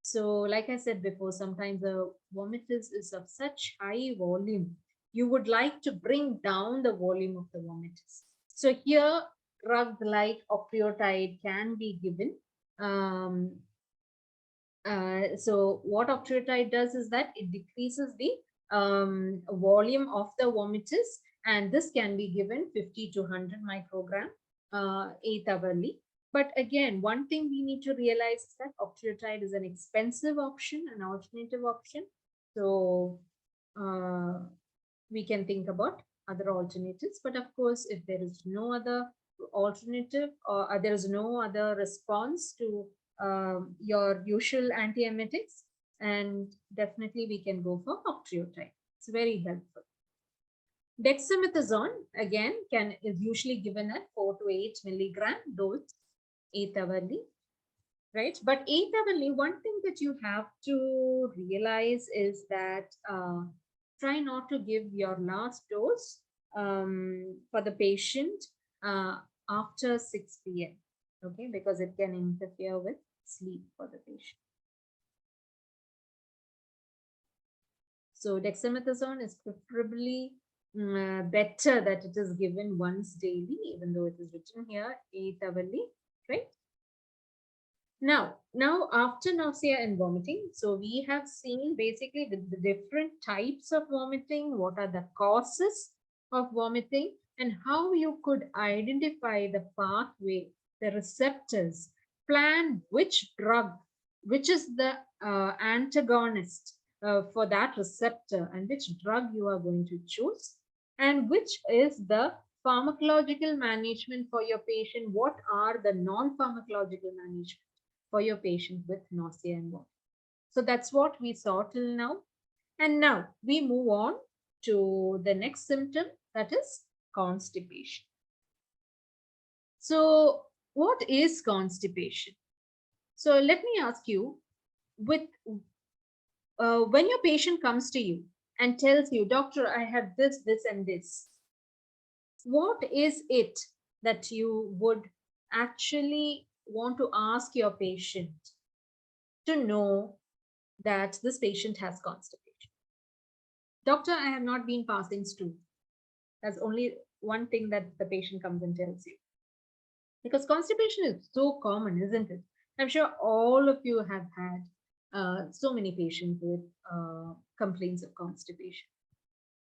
So like I said before, sometimes the vomitus is of such high volume, you would like to bring down the volume of the vomitus. So here, drug like octreotide can be given. So what octreotide does is that it decreases the volume of the vomitus, and this can be given 50 to 100 microgram 8 hourly. But again, one thing we need to realize is that octreotide is an expensive option, an alternative option. So we can think about other alternatives. But of course, if there is no other alternative or there is no other response to your usual antiemetics, and definitely we can go for octreotide. It's very helpful. Dexamethasone again is usually given at 4 to 8 milligram dose 8 hourly, right? But 8 hourly, one thing that you have to realize is that try not to give your last dose for the patient after 6 p.m. Okay, because it can interfere with sleep for the patient. So dexamethasone is preferably better that it is given once daily, even though it is written here 8 hourly, right? Now after nausea and vomiting, so we have seen basically the different types of vomiting, what are the causes of vomiting, and how you could identify the pathway, the receptors, plan which drug, which is the antagonist for that receptor, and which drug you are going to choose, and which is the pharmacological management for your patient, what are the non-pharmacological management for your patient with nausea and vomiting. So that's what we saw till now. And now we move on to the next symptom, that is constipation. So what is constipation? So let me ask you, with when your patient comes to you and tells you, doctor, I have this, this, and this, what is it that you would actually want to ask your patient to know that this patient has constipation? Doctor, I have not been passing stool. That's only one thing that the patient comes and tells you. Because constipation is so common, isn't it? I'm sure all of you have had so many patients with complaints of constipation.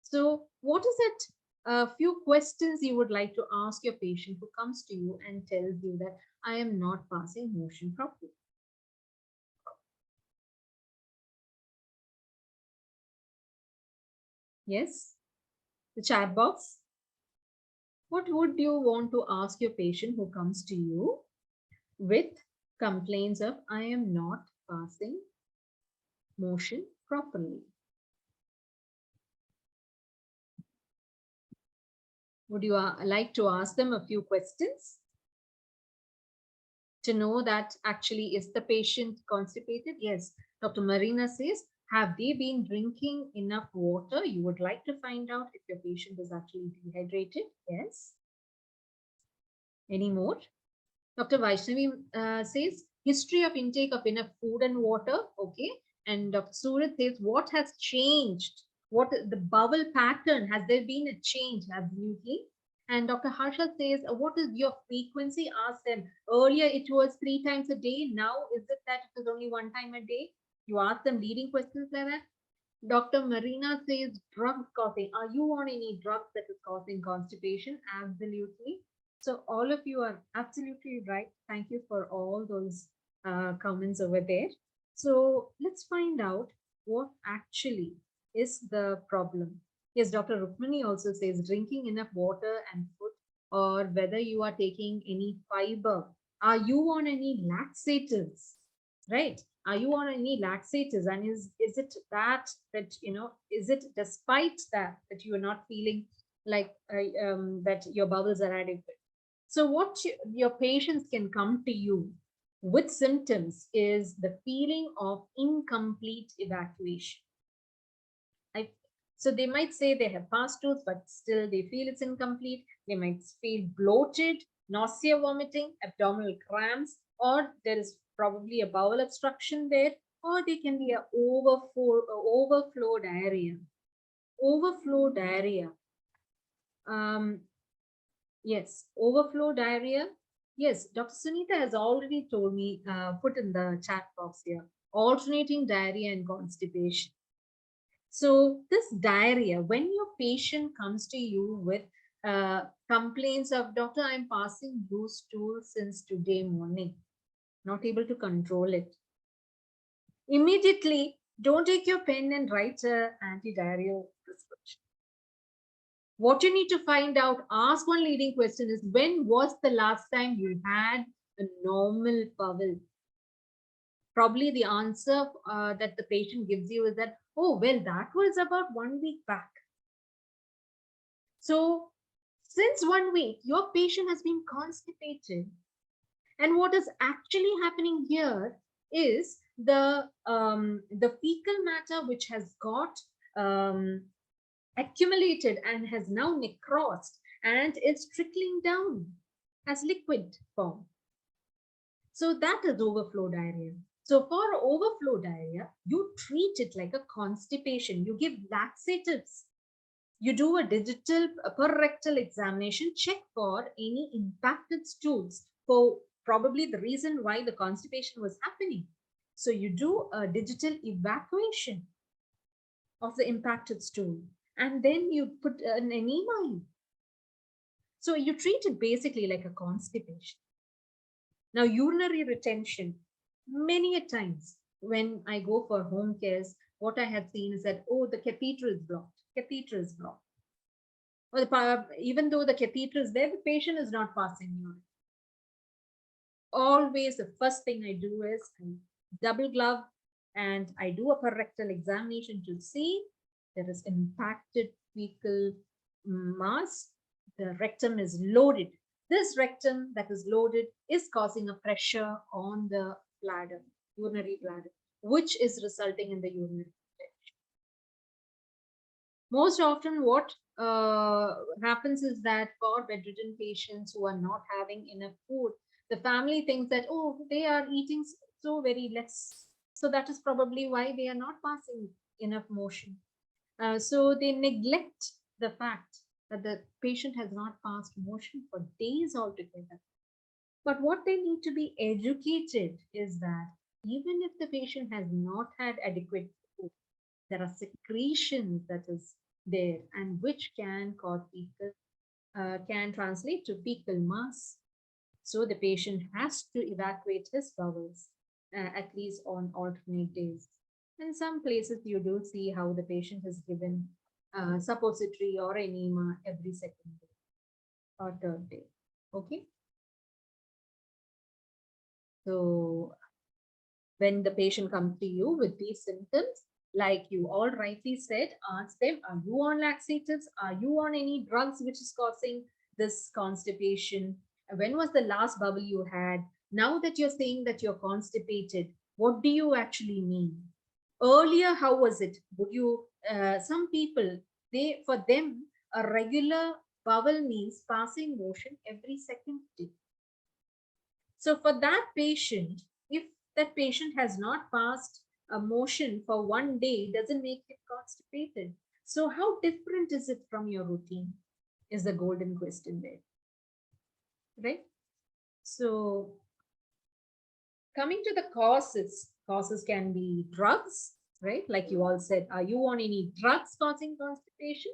So what is it? A few questions you would like to ask your patient who comes to you and tells you that I am not passing motion properly. Yes, the chat box. What would you want to ask your patient who comes to you with complaints of I am not passing motion properly? Would you like to ask them a few questions to know that actually is the patient constipated? Yes, Dr. Marina says, have they been drinking enough water? You would like to find out if your patient is actually dehydrated. Yes. Any more? Dr. Vaishnavi says, history of intake of enough food and water. Okay. And Dr. Surat says, what has changed? What the bowel pattern? Has there been a change? Absolutely. And Dr. Harsha says, what is your frequency? Ask them. Earlier, it was 3 times a day. Now, is it that it is only 1 time a day? You ask them leading questions like that. Dr. Marina says, drugs causing. Are you on any drugs that is causing constipation? Absolutely. So all of you are absolutely right. Thank you for all those comments over there. So let's find out what actually is the problem. Yes, Dr. Rukmini also says drinking enough water and food, or whether you are taking any fiber. Are you on any laxatives? Right? Are you on any laxatives? And is it that is it despite that you are not feeling like that your bowels are adequate? So what your patients can come to you with symptoms is the feeling of incomplete evacuation. So they might say they have passed stools, but still they feel it's incomplete. They might feel bloated, nausea, vomiting, abdominal cramps, or there is probably a bowel obstruction there, or they can be a overflow diarrhea. Overflow diarrhea. Yes, overflow diarrhea. Yes, Dr. Sunita has already told me, put in the chat box here, alternating diarrhea and constipation. So this diarrhea, when your patient comes to you with complaints of, doctor, I'm passing loose stool since today morning, not able to control it. Immediately, don't take your pen and write an anti-diarrhea prescription. What you need to find out, ask one leading question is, when was the last time you had a normal bowel? Probably the answer that the patient gives you is that, oh, well, that was about 1 week back. So since 1 week, your patient has been constipated. And what is actually happening here is the fecal matter which has got accumulated and has now necrosed and it's trickling down as liquid form. So that is overflow diarrhea. So for overflow diarrhea, you treat it like a constipation. You give laxatives. You do a digital per rectal examination, check for any impacted stools for probably the reason why the constipation was happening. So you do a digital evacuation of the impacted stool, and then you put an enema in. So you treat it basically like a constipation. Now, urinary retention, many a times when I go for home cares, what I have seen is that, oh, the catheter is blocked. Catheter is blocked. Well, even though the catheter is there, the patient is not passing urine. Always the first thing I do is I double glove and I do a rectal examination to see there is impacted fecal mass. The rectum is loaded. This rectum that is loaded is causing a pressure on the bladder, urinary bladder, which is resulting in the urinary retention. Most often what happens is that for bedridden patients who are not having enough food, the family thinks that, oh, they are eating so very less. So that is probably why they are not passing enough motion. So they neglect the fact that the patient has not passed motion for days altogether. But what they need to be educated is that even if the patient has not had adequate food, there are secretions that is there and which can cause fecal, can translate to fecal mass. So the patient has to evacuate his bowels at least on alternate days. In some places, you do see how the patient is given suppository or enema every second day or third day. Okay. So when the patient comes to you with these symptoms, like you all rightly said, ask them, are you on laxatives? Are you on any drugs which is causing this constipation? When was the last bubble you had? Now that you're saying that you're constipated, what do you actually mean? Earlier, how was it? Would you, some people, for them, a regular bowel means passing motion every second day. So for that patient, if that patient has not passed a motion for 1 day, doesn't make it constipated. So how different is it from your routine is the golden question there, right? So coming to the causes can be drugs, right? Like you all said, are you on any drugs causing constipation?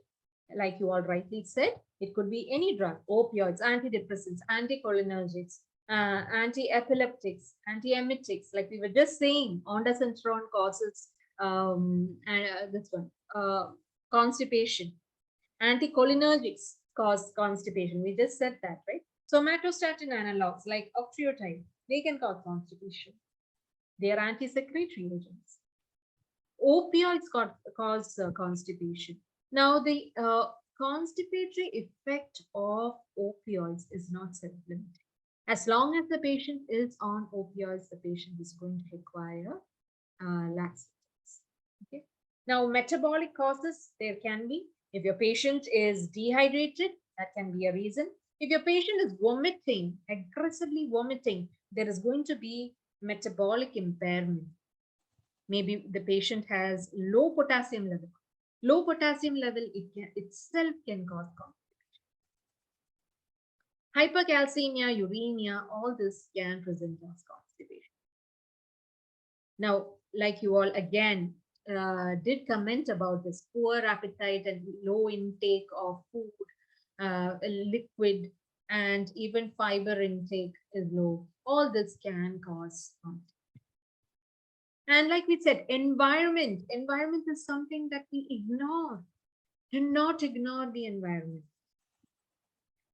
Like you all rightly said, it could be any drug, opioids, antidepressants, anticholinergics, anti-epileptics, antiemetics, like we were just saying, ondansetron causes constipation. Anticholinergics cause constipation. We just said that, right? Somatostatin analogs like octreotide, they can cause constipation. They are anti-secretory agents. Opioids cause constipation. Now, the constipatory effect of opioids is not self-limiting. As long as the patient is on opioids, the patient is going to require laxatives. Okay. Now, metabolic causes, there can be. If your patient is dehydrated, that can be a reason. If your patient is vomiting, aggressively vomiting, there is going to be metabolic impairment. Maybe the patient has low potassium level. Low potassium level itself can cause constipation. Hypercalcemia, uremia, all this can present as constipation. Now, like you all again did comment about this poor appetite and low intake of food, liquid, and even fiber intake is low. All this can cause constipation. And like we said, environment is something that we ignore. Do not ignore the environment.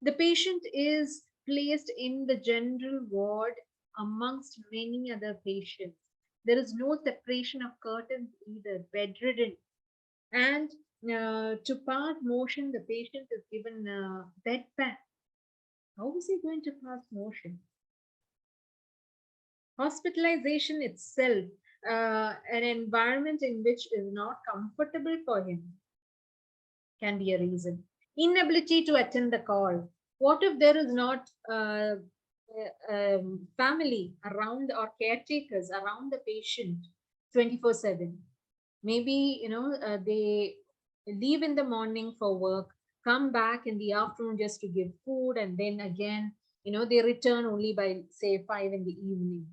The patient is placed in the general ward amongst many other patients. There is no separation of curtains either, bedridden. And to pass motion, the patient is given a bedpan. How is he going to pass motion? Hospitalization itself, an environment in which is not comfortable for him, can be a reason. Inability to attend the call. What if there is not family around or caretakers around the patient 24/7? Maybe they leave in the morning for work, come back in the afternoon just to give food, and then again they return only by say 5 in the evening,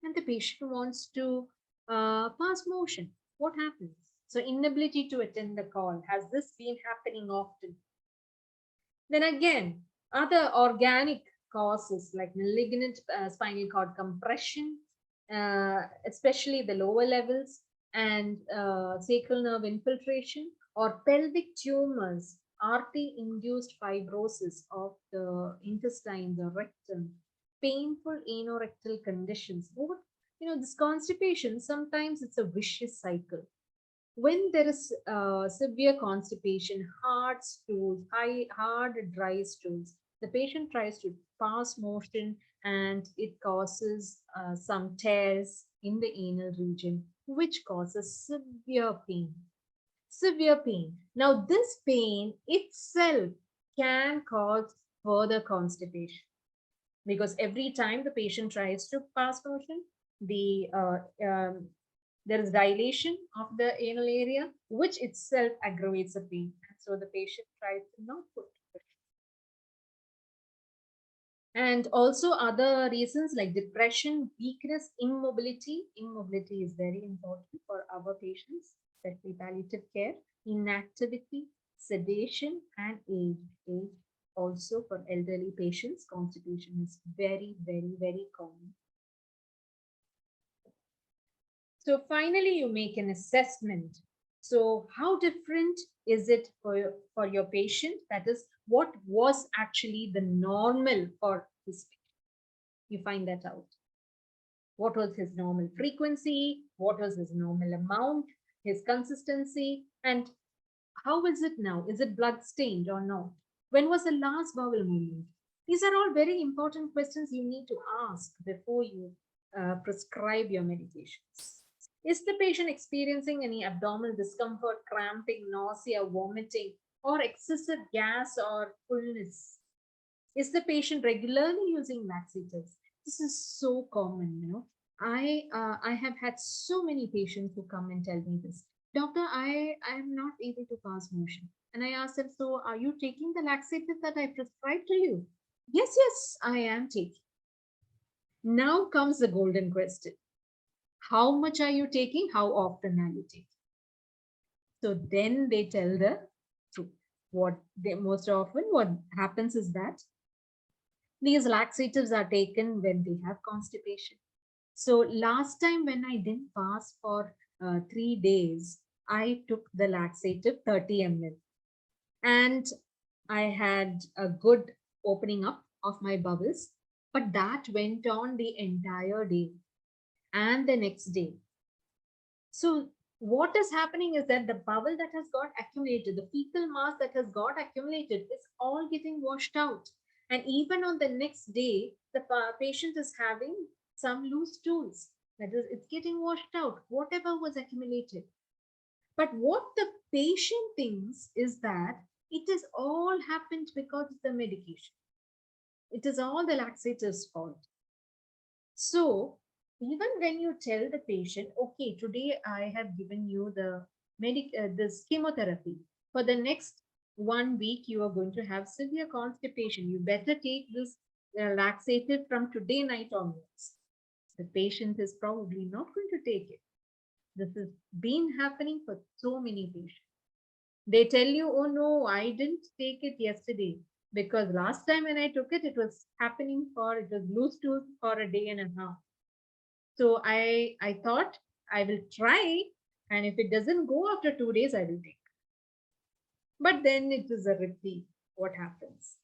and the patient wants to pass motion. What happens? So inability to attend the call. Has this been happening often? Then again, other organic causes like malignant spinal cord compression, especially the lower levels, and sacral nerve infiltration, or pelvic tumors, RT-induced fibrosis of the intestine, the rectum, painful anorectal conditions. This constipation, sometimes it's a vicious cycle. When there is severe constipation, hard stools, hard dry stools, the patient tries to pass motion and it causes some tears in the anal region, which causes severe pain. Severe pain. Now, this pain itself can cause further constipation, because every time the patient tries to pass motion, there is dilation of the anal area, which itself aggravates the pain. And so the patient tries to not put pressure. And also other reasons like depression, weakness, immobility. Immobility is very important for our patients, especially palliative care. Inactivity, sedation, and age. Age also for elderly patients, constipation is very, very, very common. So finally, you make an assessment. So how different is it for your patient? That is, what was actually the normal for this patient? You find that out. What was his normal frequency? What was his normal amount? His consistency? And how is it now? Is it blood stained or not? When was the last bowel movement? These are all very important questions you need to ask before you prescribe your medications. Is the patient experiencing any abdominal discomfort, cramping, nausea, vomiting, or excessive gas or fullness? Is the patient regularly using laxatives? This is so common, I have had so many patients who come and tell me this. Doctor, I am not able to pass motion. And I ask them, so are you taking the laxative that I prescribed to you? Yes, I am taking. Now comes the golden question. How much are you taking? How often are you taking? So then they tell the truth. Most often what happens is that these laxatives are taken when they have constipation. So last time when I didn't fast for 3 days, I took the laxative 30 ml. And I had a good opening up of my bowels, but that went on the entire day and the next day. So what is happening is that the bowel that has got accumulated, the fecal mass that has got accumulated is all getting washed out. And even on the next day, the patient is having some loose stools. That is, it's getting washed out, whatever was accumulated. But what the patient thinks is that it is all happened because of the medication. It is all the laxative's fault. So even when you tell the patient, okay, today I have given you this chemotherapy. For the next 1 week, you are going to have severe constipation. You better take this laxative from today night onwards. The patient is probably not going to take it. This has been happening for so many patients. They tell you, oh no, I didn't take it yesterday because last time when I took it, it was loose tooth for a day and a half. So I thought I will try, and if it doesn't go after 2 days, I will take. But then it is a repeat. What happens?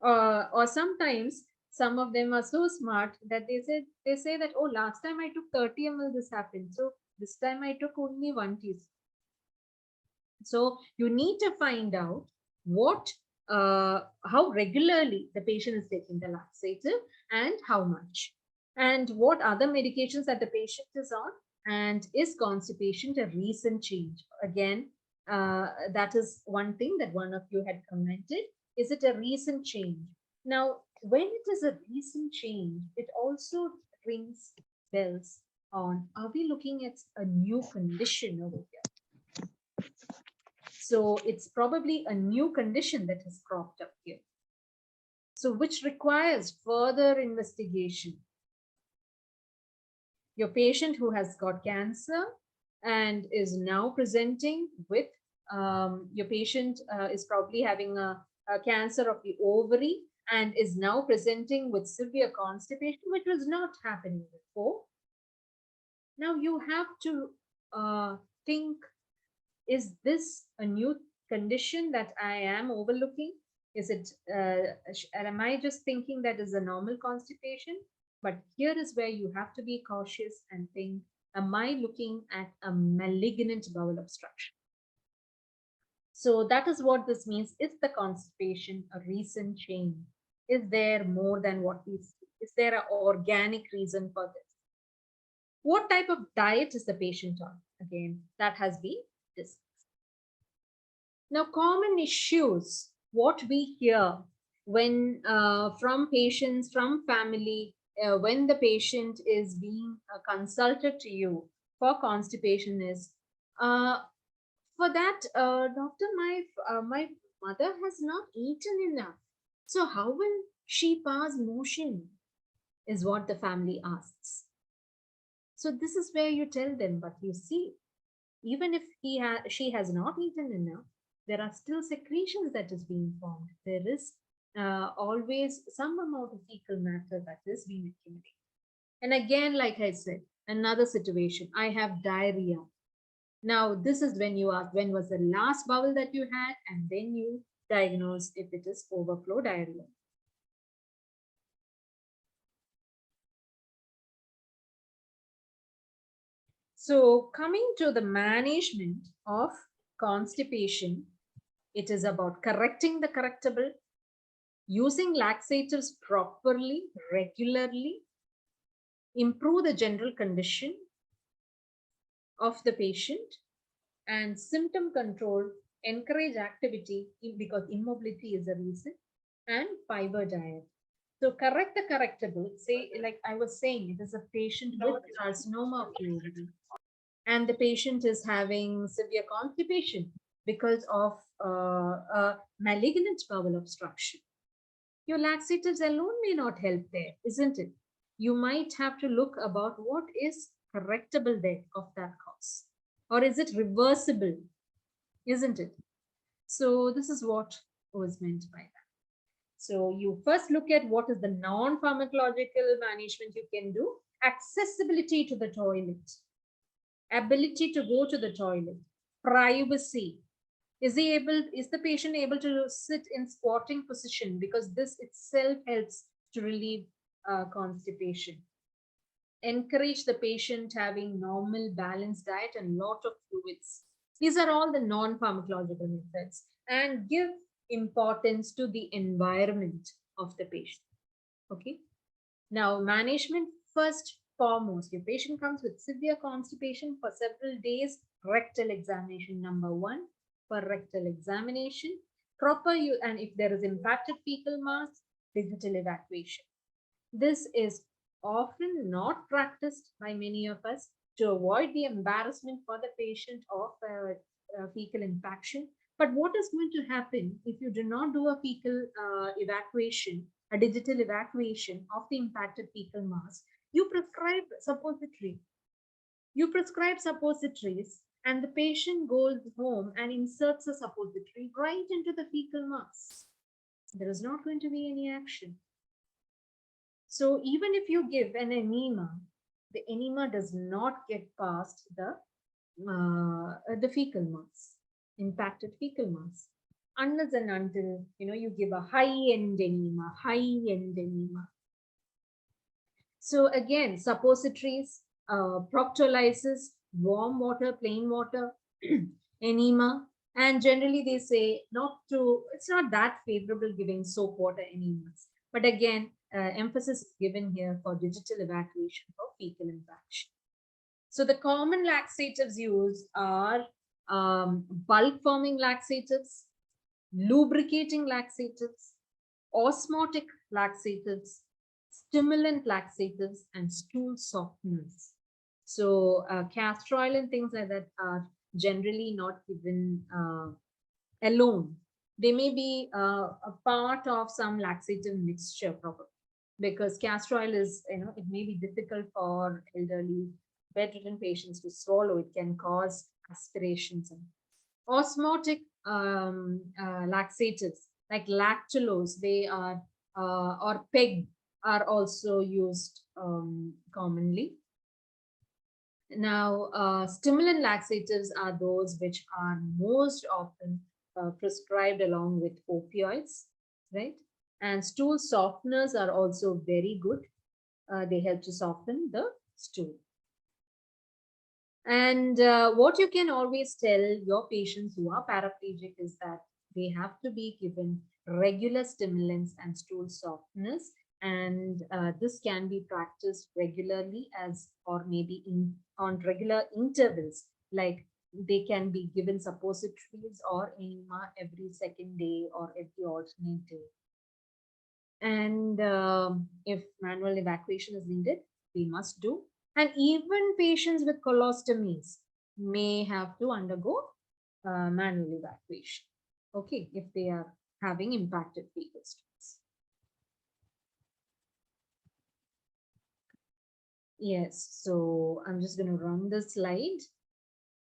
Or sometimes some of them are so smart that they say that, oh, last time I took 30 ml, this happened. So this time I took only 1 teaspoon. So you need to find out how regularly the patient is taking the laxative and how much, and what other medications that the patient is on, and is constipation a recent change? Again, that is one thing that one of you had commented. Is it a recent change? Now, when it is a recent change, it also rings bells on, are we looking at a new condition over here? So it's probably a new condition that has cropped up here. So which requires further investigation. Your patient who has got cancer and is now presenting with, your patient is probably having a cancer of the ovary and is now presenting with severe constipation, which was not happening before. Now you have to think, is this a new condition that I am overlooking? Is it, am I just thinking that is a normal constipation? But here is where you have to be cautious and think, am I looking at a malignant bowel obstruction? So that is what this means. Is the constipation a recent change? Is there more than what we see? Is there an organic reason for this? What type of diet is the patient on? Again, that has been discussed. Now, common issues, what we hear when from patients, from family, when the patient is being consulted to you for constipation is, for that, doctor, my mother has not eaten enough. So how will she pass motion? Is what the family asks. So this is where you tell them, but you see, even if she has not eaten enough, there are still secretions that is being formed. There is always some amount of fecal matter that is being accumulated. And again, like I said, another situation, I have diarrhea. Now, this is when you ask, when was the last bowel that you had? And then you diagnose if it is overflow diarrhea. So coming to the management of constipation, it is about correcting the correctable, using laxatives properly, regularly, improve the general condition of the patient, and symptom control, encourage activity because immobility is a reason, and fiber diet. So correct the correctable, say, like I was saying, it is a patient with carcinoma of the ovary, and the patient is having severe constipation because of a malignant bowel obstruction. Your laxatives alone may not help there, isn't it? You might have to look about what is correctable there of that cause, or is it reversible, isn't it? So this is what was meant by that. So you first look at what is the non-pharmacological management you can do. Accessibility to the toilet, ability to go to the toilet, privacy. Is the patient able to sit in squatting position? Because this itself helps to relieve constipation. Encourage the patient having normal balanced diet and lot of fluids. These are all the non-pharmacological methods, and give importance to the environment of the patient. Okay. Now, management first foremost. Your patient comes with severe constipation for several days. Rectal examination number one. For rectal examination, proper and if there is impacted fecal mass, digital evacuation. This is often not practiced by many of us to avoid the embarrassment for the patient of fecal impaction. But what is going to happen if you do not do a fecal evacuation, a digital evacuation of the impacted fecal mass? You prescribe suppository. You prescribe suppositories, and the patient goes home and inserts a suppository right into the fecal mass. There is not going to be any action. So even if you give an enema, the enema does not get past the fecal mass, impacted fecal mass, unless and until you give a high-end enema, So again, suppositories, proctolysis, warm water, plain water, enema, and generally they say it's not that favorable giving soap water enemas. But again, emphasis is given here for digital evacuation for fecal impaction. So the common laxatives used are bulk forming laxatives, lubricating laxatives, osmotic laxatives, stimulant laxatives, and stool softeners. So castor oil and things like that are generally not given alone. They may be a part of some laxative mixture, probably, because castor oil is, it may be difficult for elderly bedridden patients to swallow. It can cause aspirations. And osmotic laxatives like lactulose, they are or PEG are also used commonly. Now, stimulant laxatives are those which are most often prescribed along with opioids, right? And stool softeners are also very good. They help to soften the stool. And what you can always tell your patients who are paraplegic is that they have to be given regular stimulants and stool softeners. And this can be practiced regularly or maybe on regular intervals, like they can be given suppositories or enema every second day or every alternate day. And if manual evacuation is needed, we must do. And even patients with colostomies may have to undergo manual evacuation, okay, if they are having impacted fecal stools. Yes, so I'm just going to run the slide.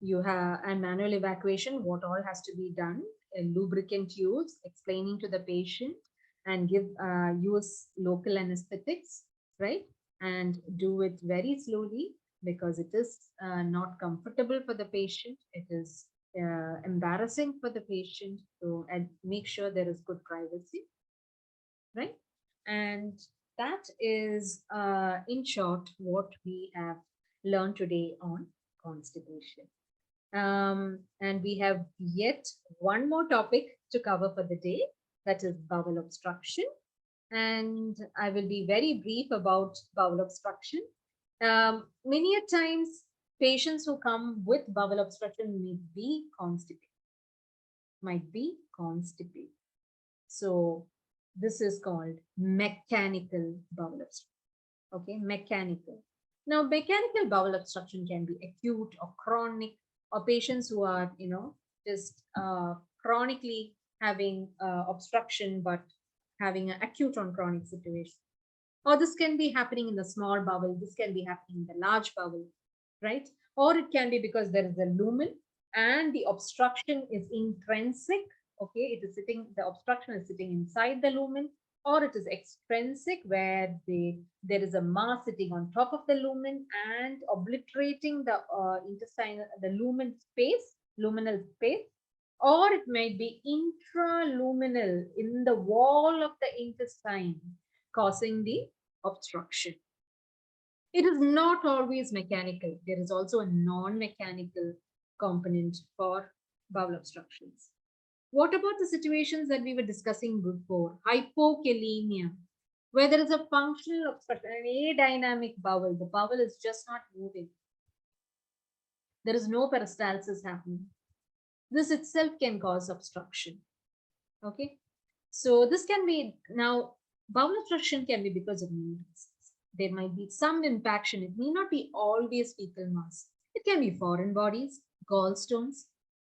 You have a manual evacuation, what all has to be done, a lubricant use, explaining to the patient, and use local anesthetics, right? And do it very slowly because it is not comfortable for the patient. It is embarrassing for the patient. So, and make sure there is good privacy, right? And that is, in short, what we have learned today on constipation. And we have yet one more topic to cover for the day, that is bowel obstruction. And I will be very brief about bowel obstruction. Many a times, patients who come with bowel obstruction might be constipated. So this is called mechanical bowel obstruction. Okay, mechanical. Now, mechanical bowel obstruction can be acute or chronic, or patients who are, just chronically having obstruction, but having an acute on chronic situation. Or this can be happening in the small bowel. This can be happening in the large bowel, right? Or it can be because there is a lumen and the obstruction is intrinsic. Okay, the obstruction is sitting inside the lumen, or it is extrinsic where there is a mass sitting on top of the lumen and obliterating the luminal space, or it may be intraluminal in the wall of the intestine, causing the obstruction. It is not always mechanical. There is also a non-mechanical component for bowel obstructions. What about the situations that we were discussing before? Hypokalemia, where there is a functional obstruction, an adynamic bowel. The bowel is just not moving. There is no peristalsis happening. This itself can cause obstruction. Okay. So this can be, now, bowel obstruction can be because of many reasons. There might be some impaction. It may not be always fecal mass. It can be foreign bodies, gallstones.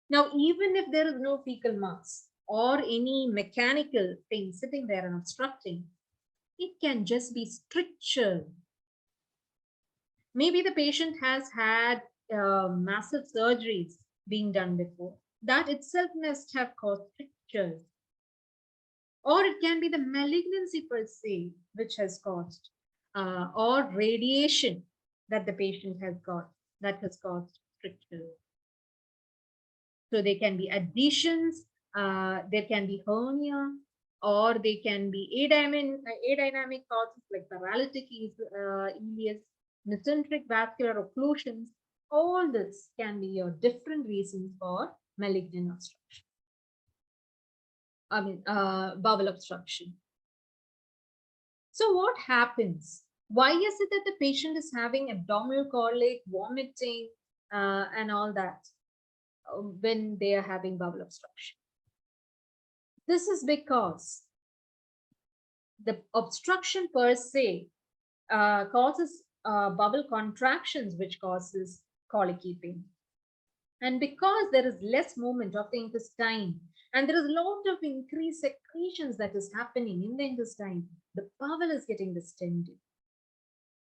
Now, even if there is no fecal mass or any mechanical thing sitting there and obstructing, it can just be stricture. Maybe the patient has had massive surgeries being done before. That itself must have caused strictures. Or it can be the malignancy per se, which has caused, or radiation that the patient has got, that has caused strictures. So there can be adhesions, there can be hernia, or they can be adynamic causes like paralytic ileus, mesenteric vascular occlusions. All this can be your different reasons for malignant obstruction. Bowel obstruction. So what happens? Why is it that the patient is having abdominal colic, vomiting, and all that when they are having bowel obstruction? This is because the obstruction per se causes bowel contractions, which causes colicky pain. And because there is less movement of the intestine and there is a lot of increased secretions that is happening in the intestine, the bowel is getting distended.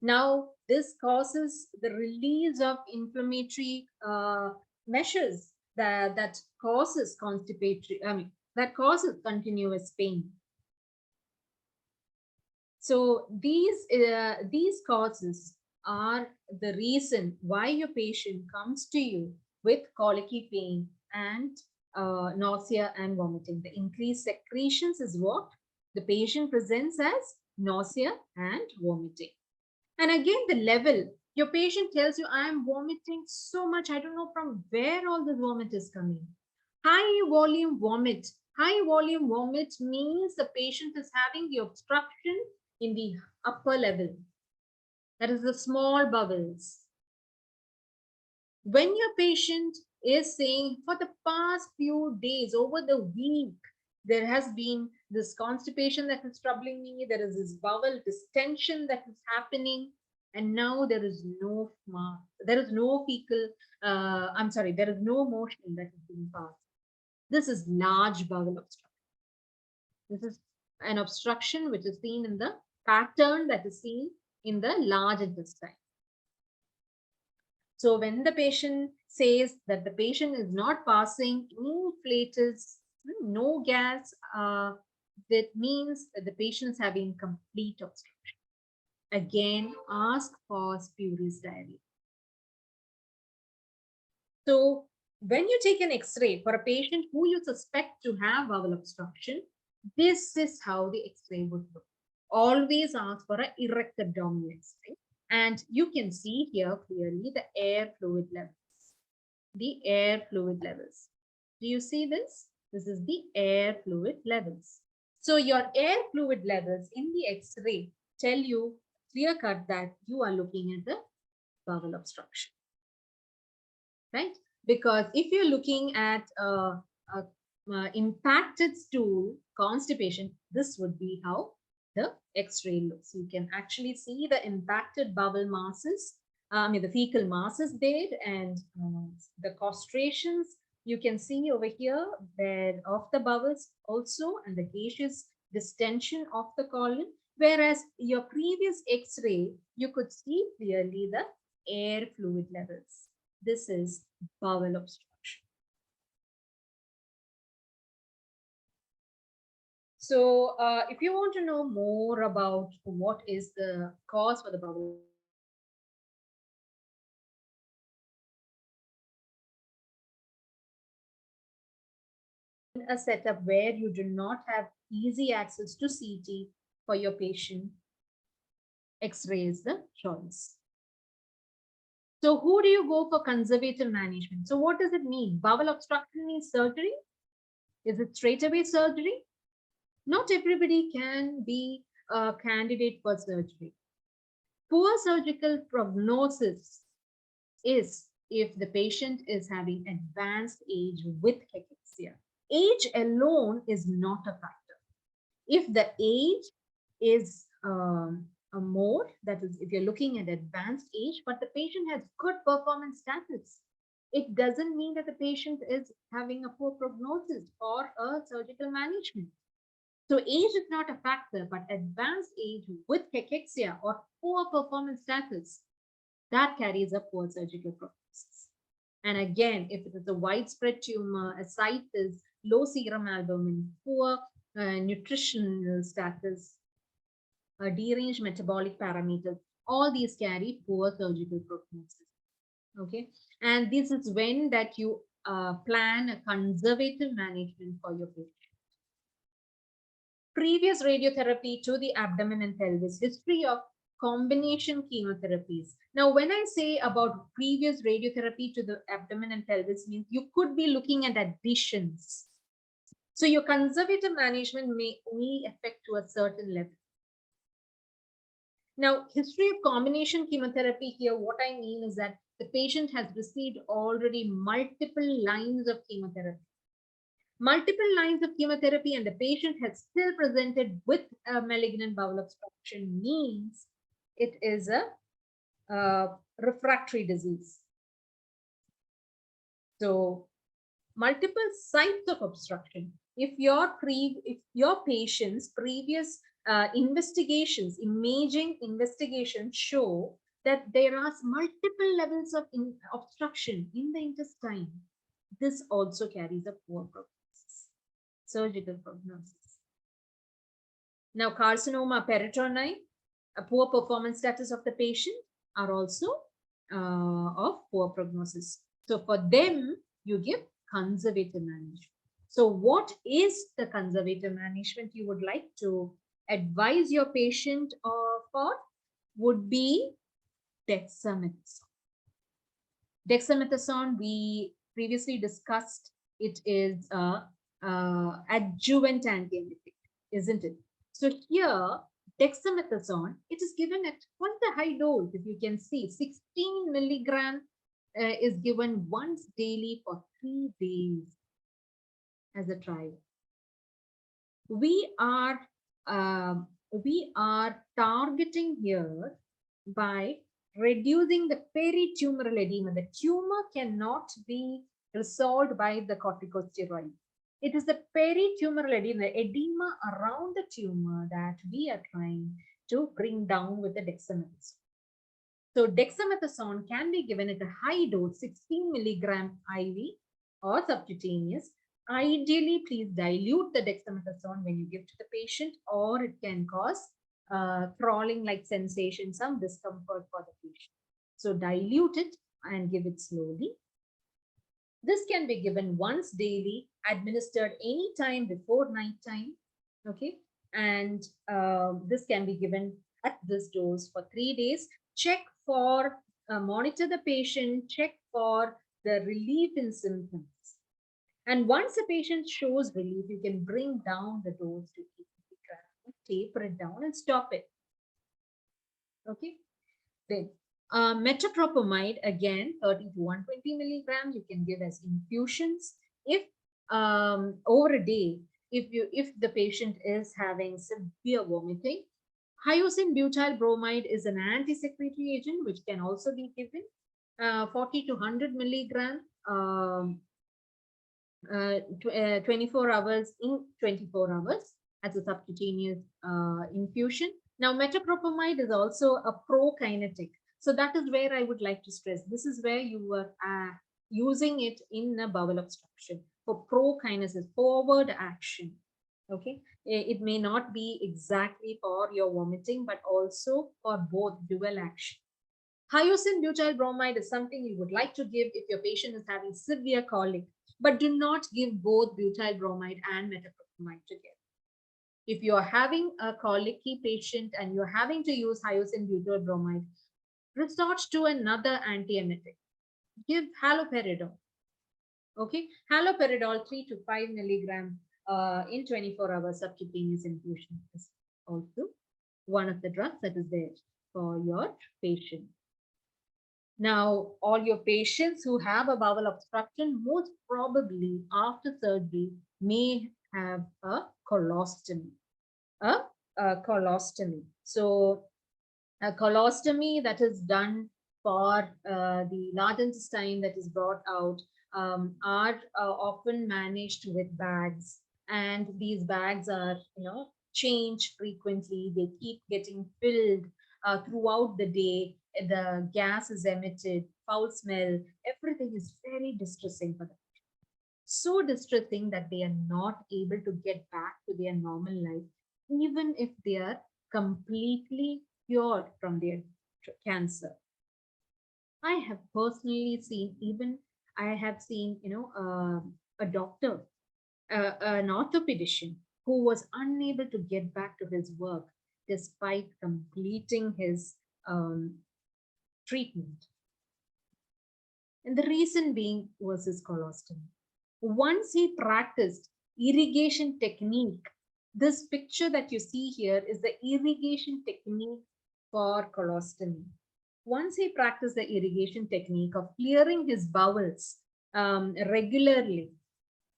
Now, this causes the release of inflammatory measures that causes constipatory, that causes continuous pain. So these causes are the reason why your patient comes to you with colicky pain and nausea and vomiting. The increased secretions is what the patient presents as nausea and vomiting. And again, the level, your patient tells you, I am vomiting so much, I don't know from where all this vomit is coming. High volume vomit. High volume vomit means the patient is having the obstruction in the upper level. That is the small bowels. When your patient is saying, for the past few days, over the week, there has been this constipation that is troubling me, there is this bowel distension that is happening, and now there is no fecal, there is no motion that is being passed. This is large bowel obstruction. This is an obstruction which is seen in the pattern that is seen in the large intestine. So when the patient says that the patient is not passing any flatus, no gas, that means that the patient is having complete obstruction. Again, ask for spurious diarrhea. So when you take an X-ray for a patient who you suspect to have bowel obstruction, this is how the X-ray would look. Always ask for an erect abdominal X-ray. And you can see here clearly the air fluid levels. The air fluid levels. Do you see this? This is the air fluid levels. So your air fluid levels in the X-ray tell you clear cut that you are looking at the bowel obstruction. Right? Because if you're looking at impacted stool constipation, this would be how the X-ray looks. You can actually see the impacted bowel masses, the fecal masses there, and the castrations you can see over here there of the bowels also, and the gaseous distension of the colon. Whereas your previous X-ray, you could see clearly the air fluid levels. This is bowel obstruction. So if you want to know more about what is the cause for the bowel, a setup where you do not have easy access to CT for your patient, X-ray is the choice. So who do you go for conservative management? So what does it mean? Bowel obstruction means surgery? Is it straight away surgery? Not everybody can be a candidate for surgery. Poor surgical prognosis is if the patient is having advanced age with cachexia. Age alone is not a factor. If the age is more, that is, if you're looking at advanced age, but the patient has good performance status, it doesn't mean that the patient is having a poor prognosis or a surgical management. So age is not a factor, but advanced age with cachexia or poor performance status, that carries a poor surgical prognosis. And again, if it is a widespread tumor, ascites, low serum albumin, poor nutritional status, deranged metabolic parameters, all these carry poor surgical prognosis. Okay, and this is when that you plan a conservative management for your patient. Previous radiotherapy to the abdomen and pelvis, history of combination chemotherapies. Now, when I say about previous radiotherapy to the abdomen and pelvis, means you could be looking at additions. So your conservative management may only affect to a certain level. Now, history of combination chemotherapy here, what I mean is that the patient has received already multiple lines of chemotherapy. Multiple lines of chemotherapy and the patient has still presented with a malignant bowel obstruction means it is a refractory disease. So multiple sites of obstruction. If your patient's previous investigations, imaging investigations show that there are multiple levels of obstruction in the intestine, this also carries a poor prognosis, surgical prognosis. Now, carcinoma peritoneum, a poor performance status of the patient are also of poor prognosis. So for them, you give conservative management. So what is the conservative management you would like to advise your patient for? Would be dexamethasone. Dexamethasone, we previously discussed, it is adjuvant antiemetic, isn't it? So here, dexamethasone, it is given at quite a high dose. If you can see, 16 milligram is given once daily for 3 days as a trial. We are targeting here by reducing the peritumoral edema. The tumor cannot be resolved by the corticosteroid. It is the peritumoral edema around the tumor that we are trying to bring down with the dexamethasone. So dexamethasone can be given at a high dose, 16 milligram IV or subcutaneous. Ideally, please dilute the dexamethasone when you give to the patient, or it can cause crawling like sensation, some discomfort for the patient. So dilute it and give it slowly. This can be given once daily, administered any time before night time. Okay, and this can be given at this dose for 3 days. Check for, monitor the patient, check for the relief in symptoms. And once a patient shows relief, you can bring down the dose to 80 milligrams, taper it down and stop it. Okay, then metoclopramide, again 30 to 120 milligrams, you can give as infusions. If over a day, if the patient is having severe vomiting, hyoscine butyl bromide is an anti-secretory agent which can also be given 40 to 100 milligrams 24 hours in 24 hours as a subcutaneous infusion. Now, metoclopramide is also a prokinetic. So that is where I would like to stress. This is where you were using it in a bowel obstruction for prokinesis, forward action. Okay, it may not be exactly for your vomiting, but also for both, dual action. Hyoscine butyl bromide is something you would like to give if your patient is having severe colic, but do not give both butyl bromide and metoclopramide together. If you are having a colicky patient and you're having to use hyoscine butyl bromide, resort to another antiemetic. Give haloperidol. Okay, haloperidol 3 to 5 milligrams in 24 hours subcutaneous infusion is also one of the drugs that is there for your patient. Now, all your patients who have a bowel obstruction, most probably after surgery, may have a colostomy. So A colostomy that is done for the large intestine that is brought out are often managed with bags, and these bags are, changed frequently. They keep getting filled throughout the day. The gas is emitted, foul smell, everything is very distressing for them. So distressing that they are not able to get back to their normal life, even if they are completely cured from their cancer. I have personally seen, even I have seen, a doctor, an orthopedician who was unable to get back to his work despite completing his treatment. And the reason being was his colostomy. Once he practiced irrigation technique, this picture that you see here is the irrigation technique for colostomy. Once he practiced the irrigation technique of clearing his bowels regularly,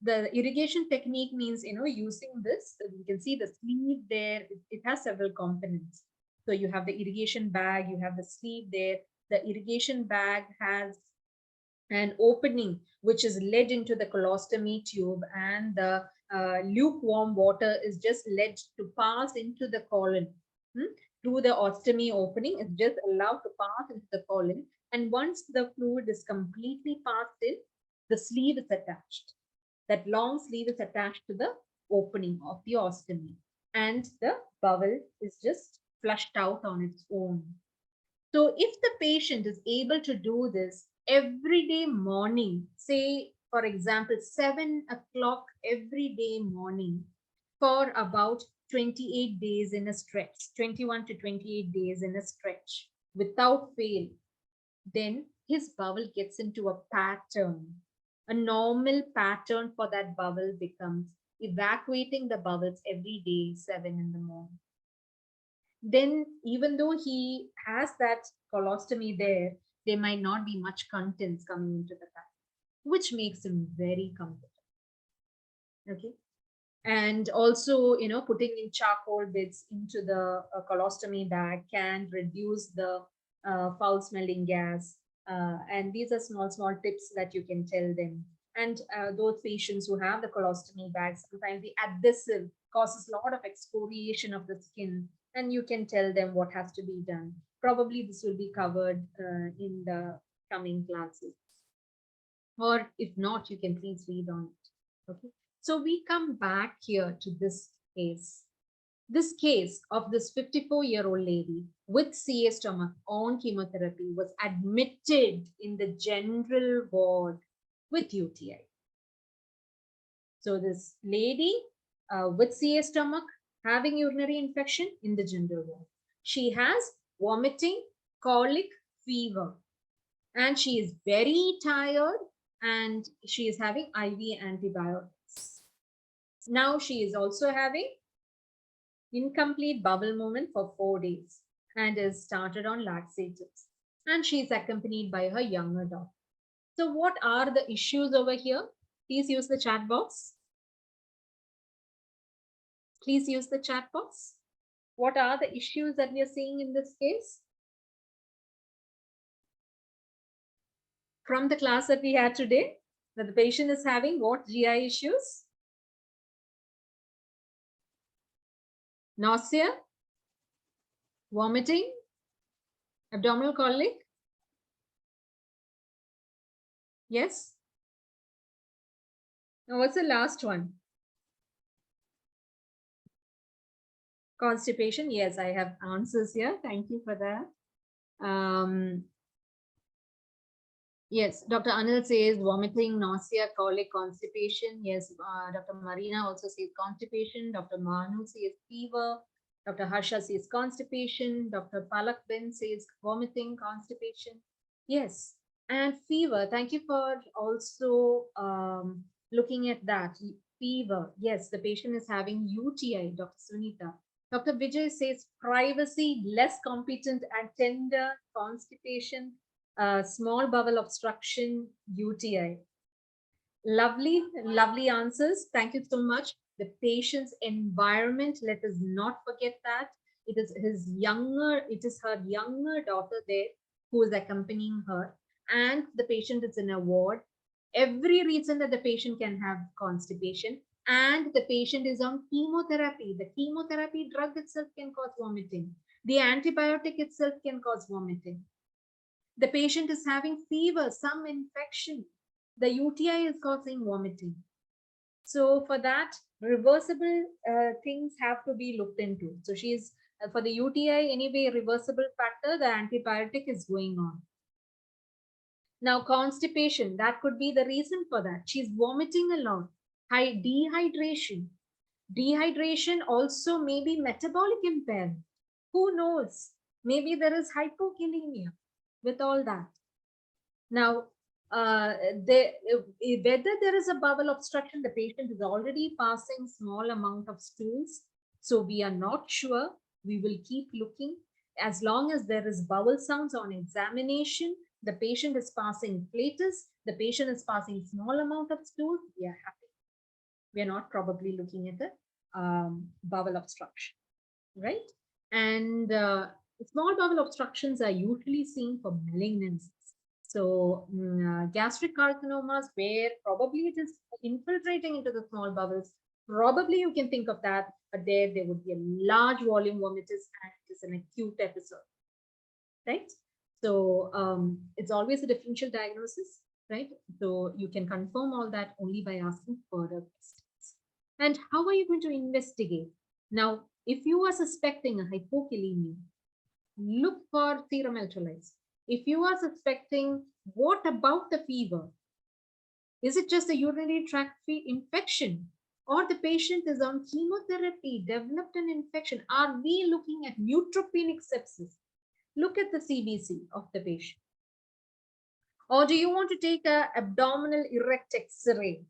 the irrigation technique means, using this, you can see the sleeve there, it has several components. So you have the irrigation bag, you have the sleeve there. The irrigation bag has an opening which is led into the colostomy tube, and the lukewarm water is just led to pass into the colon. Through the ostomy opening, it's just allowed to pass into the colon, and once the fluid is completely passed in, the sleeve is attached. That long sleeve is attached to the opening of the ostomy, and the bowel is just flushed out on its own. So if the patient is able to do this every day morning, say, for example, 7 o'clock every day morning for about 28 days in a stretch, 21 to 28 days in a stretch without fail, then his bowel gets into a pattern. A normal pattern for that bowel becomes evacuating the bowels every day, 7 in the morning. Then even though he has that colostomy there might not be much contents coming into the bag, which makes him very comfortable. Okay. And also, putting in charcoal bits into the colostomy bag can reduce the foul smelling gas. And these are small tips that you can tell them. And those patients who have the colostomy bags, sometimes the adhesive causes a lot of excoriation of the skin, and you can tell them what has to be done. Probably this will be covered in the coming classes. Or if not, you can please read on it. Okay. So we come back here to this case. This case of this 54-year-old lady with CA stomach on chemotherapy was admitted in the general ward with UTI. So this lady with CA stomach having urinary infection in the general ward. She has vomiting, colic, fever, and she is very tired, and she is having IV antibiotics. Now she is also having incomplete bowel movement for 4 days and is started on laxatives. And she is accompanied by her younger daughter. So what are the issues over here? Please use the chat box. Please use the chat box. What are the issues that we are seeing in this case? From the class that we had today, that the patient is having what GI issues? Nausea, vomiting, abdominal colic. Yes. Now, what's the last one? Constipation. Yes, I have answers here. Thank you for that. Yes, Dr. Anil says vomiting, nausea, colic, constipation. Yes, Dr. Marina also says constipation. Dr. Manu says fever. Dr. Harsha says constipation. Dr. Palak Ben says vomiting, constipation. Yes, and fever. Thank you for also looking at that. Fever. Yes, the patient is having UTI, Dr. Sunita. Dr. Vijay says privacy, less competent and tender, constipation, small bowel obstruction, UTI. Lovely answers. Thank you so much. The patient's environment, let us not forget that. It is her younger daughter there who is accompanying her, and the patient is in a ward. Every reason that the patient can have constipation, and the patient is on chemotherapy. The chemotherapy drug itself can cause vomiting. The antibiotic itself can cause vomiting. The patient is having fever, some infection. The UTI is causing vomiting. So for that, reversible things have to be looked into. So she's, for the UTI anyway, reversible factor, the antibiotic is going on. Now constipation, that could be the reason for that. She's vomiting a lot. High dehydration. Dehydration also may be metabolic impairment. Who knows? Maybe there is hypokalemia with all that. Now, whether there is a bowel obstruction, the patient is already passing small amount of stools. So we are not sure. We will keep looking. As long as there is bowel sounds on examination, the patient is passing flatus, the patient is passing small amount of stool, we are happy. We are not probably looking at the bowel obstruction, right? And small bowel obstructions are usually seen for malignancies. So gastric carcinomas, where probably it is infiltrating into the small bowels, probably you can think of that, but there would be a large volume vomitus and it is an acute episode, right? So it's always a differential diagnosis, right? So you can confirm all that only by asking further questions. And how are you going to investigate? Now, if you are suspecting a hypokalemia, look for serum electrolytes. If you are suspecting, what about the fever? Is it just a urinary tract infection? Or the patient is on chemotherapy, developed an infection? Are we looking at neutropenic sepsis? Look at the CBC of the patient. Or do you want to take an abdominal erect X-ray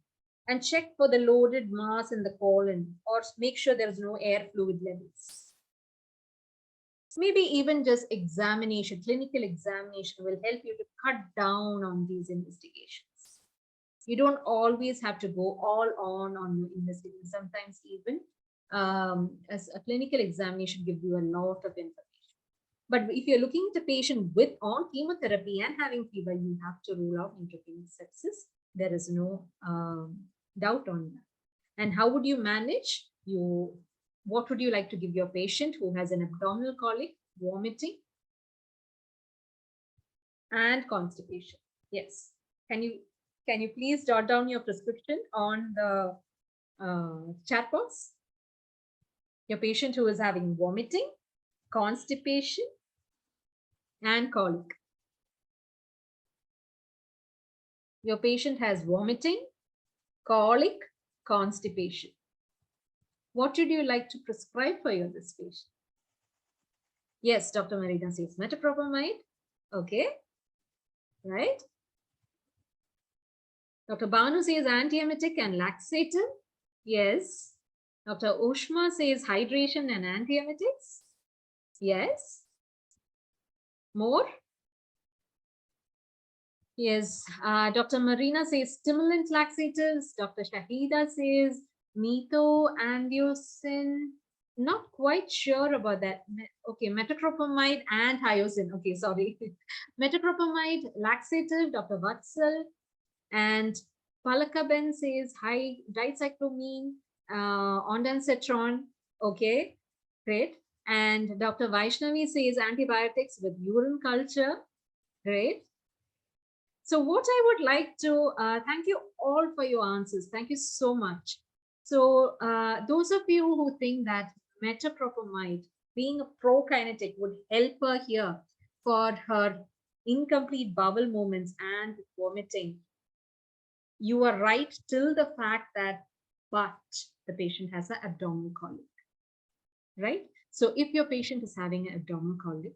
and check for the loaded mass in the colon, or make sure there is no air fluid levels? Maybe even just examination, clinical examination will help you to cut down on these investigations. You don't always have to go all on your investigation. Sometimes even as a clinical examination gives you a lot of information. But if you're looking at a patient with on chemotherapy and having fever, you have to rule out neutropenic sepsis. There is no doubt on that. And how would you manage? What would you like to give your patient who has an abdominal colic, vomiting, and constipation? Yes. Can you please jot down your prescription on the chat box? Your patient who is having vomiting, constipation, and colic. Your patient has vomiting, colic, constipation. What would you like to prescribe for this patient? Yes, Dr. Marina says metoclopramide. Okay, right. Dr. Banu says antiemetic and laxative. Yes. Dr. Ushma says hydration and antiemetics. Yes. More? Yes. Dr. Marina says stimulant laxatives. Dr. Shahida says methoandrosin. Not quite sure about that. Okay, metoclopramide and hyoscine. Okay, sorry. Metoclopramide, laxative, Dr. Vatsal. And Palakaben says high dicyclomine, ondansetron. Okay, great. And Dr. Vaishnavi says antibiotics with urine culture. Great. So what I would like to, thank you all for your answers. Thank you so much. So those of you who think that metoclopramide being a prokinetic would help her here for her incomplete bowel movements and vomiting, you are right till the fact that, but the patient has an abdominal colic, right? So if your patient is having an abdominal colic,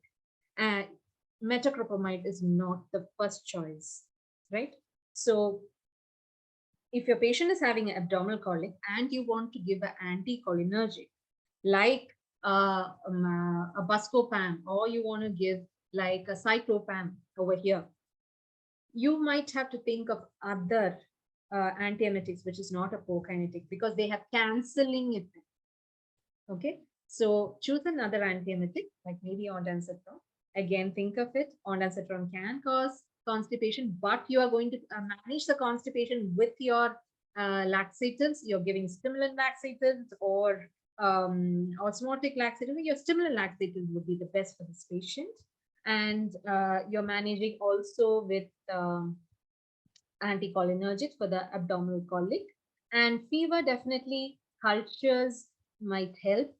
metoclopramide is not the first choice, right? So if your patient is having an abdominal colic and you want to give an anticholinergic, like a buscopan, or you want to give like a cyclopam over here, you might have to think of other antiemetics, which is not a prokinetic, because they have cancelling effect. Okay, So choose another antiemetic, like maybe ondansetron. Again, think of it. Ondansetron can cause constipation, but you are going to manage the constipation with your laxatives. You're giving stimulant laxatives or osmotic laxative. Your stimulant laxative would be the best for this patient. And you're managing also with anticholinergic for the abdominal colic. And fever, definitely cultures might help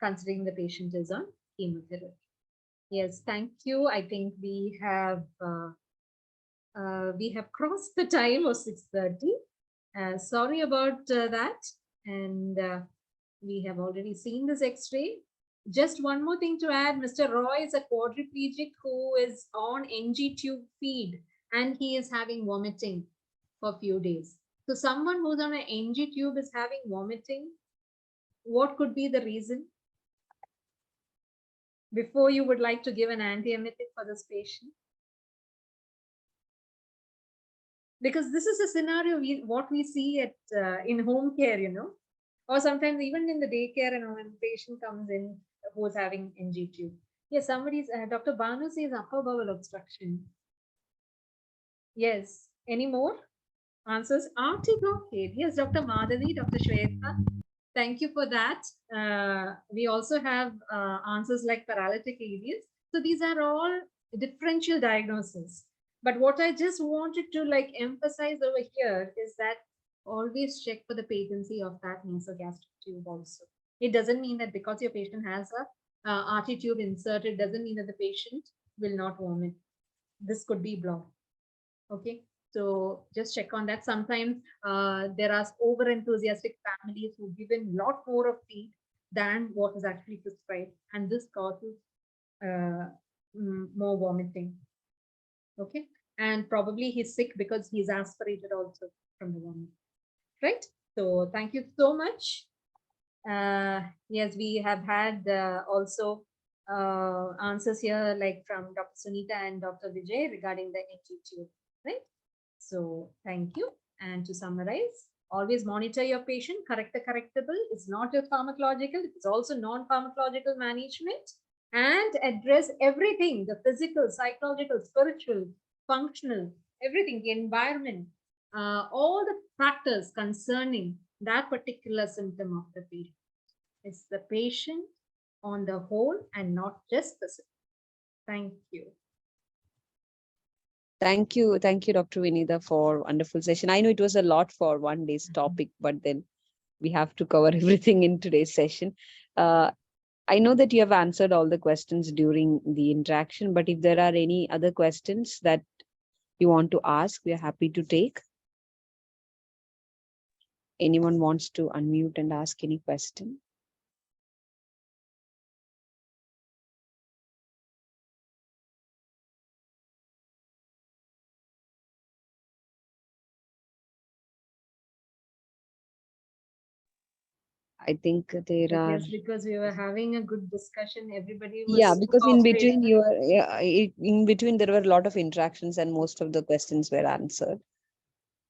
considering the patient is on chemotherapy. Yes, thank you. I think we have crossed the time of 6:30. Sorry about that. And we have already seen this X-ray. Just one more thing to add, Mr. Roy is a quadriplegic who is on NG tube feed and he is having vomiting for a few days. So someone who's on an NG tube is having vomiting. What could be the reason? Before you would like to give an antiemetic for this patient? Because this is a scenario what we see at in home care, you know, or sometimes even in the daycare, and when a patient comes in who is having NG tube. Yes, somebody's Dr. Banu says upper bowel obstruction. Yes, any more answers? Arctic blockade. Yes, Dr. Madhavi, Dr. Shweta, thank you for that. We also have answers like paralytic ileus. So these are all differential diagnoses. But what I just wanted to like emphasize over here is that always check for the patency of that nasogastric tube also. It doesn't mean that because your patient has a RT tube inserted, doesn't mean that the patient will not vomit. This could be blocked. Okay, so just check on that. Sometimes there are over enthusiastic families who give in a lot more of feed than what is actually prescribed, and this causes more vomiting. Okay, and probably he's sick because he's aspirated also from the vomit, right? So thank you so much. Yes, we have had also answers here like from Dr. Vineetha and Dr. Vijay regarding the NG tube, right? So thank you. And to summarize, always monitor your patient. Correct the correctable. It's not just pharmacological, it's also non-pharmacological management, and address everything, the physical, psychological, spiritual, functional, everything, the environment, all the factors concerning that particular symptom of the patient. It's the patient on the whole and not just the symptom. Thank you. Thank you, Dr. Vineetha, for wonderful session. I know it was a lot for one day's topic, but then we have to cover everything in today's session. I know that you have answered all the questions during the interaction, but if there are any other questions that you want to ask, we are happy to take. Anyone wants to unmute and ask any question? I think there are. Yes, because we were having a good discussion. Everybody was. Yeah, because in between in between there were a lot of interactions and most of the questions were answered.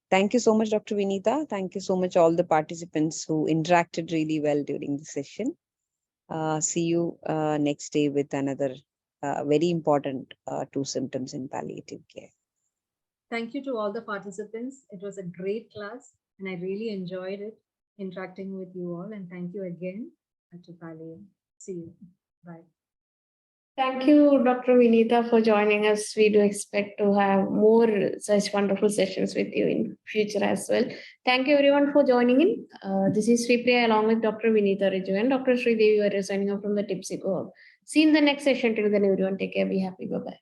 Thank you so much, Dr. Vineetha. Thank you so much, all the participants who interacted really well during the session. See you next day with another very important 2 symptoms in palliative care. Thank you to all the participants. It was a great class and I really enjoyed it interacting with you all. And thank you again to Pali. See you. Bye. Thank you, Dr. Vineetha, for joining us. We do expect to have more such wonderful sessions with you in future as well. Thank you everyone for joining in. This is Sripriya along with Dr. Vineetha Rijju and Dr. Sridevi. We are signing off from the Tipsy Co. See you in the next session. Till then, everyone take care. Be happy. Bye-bye.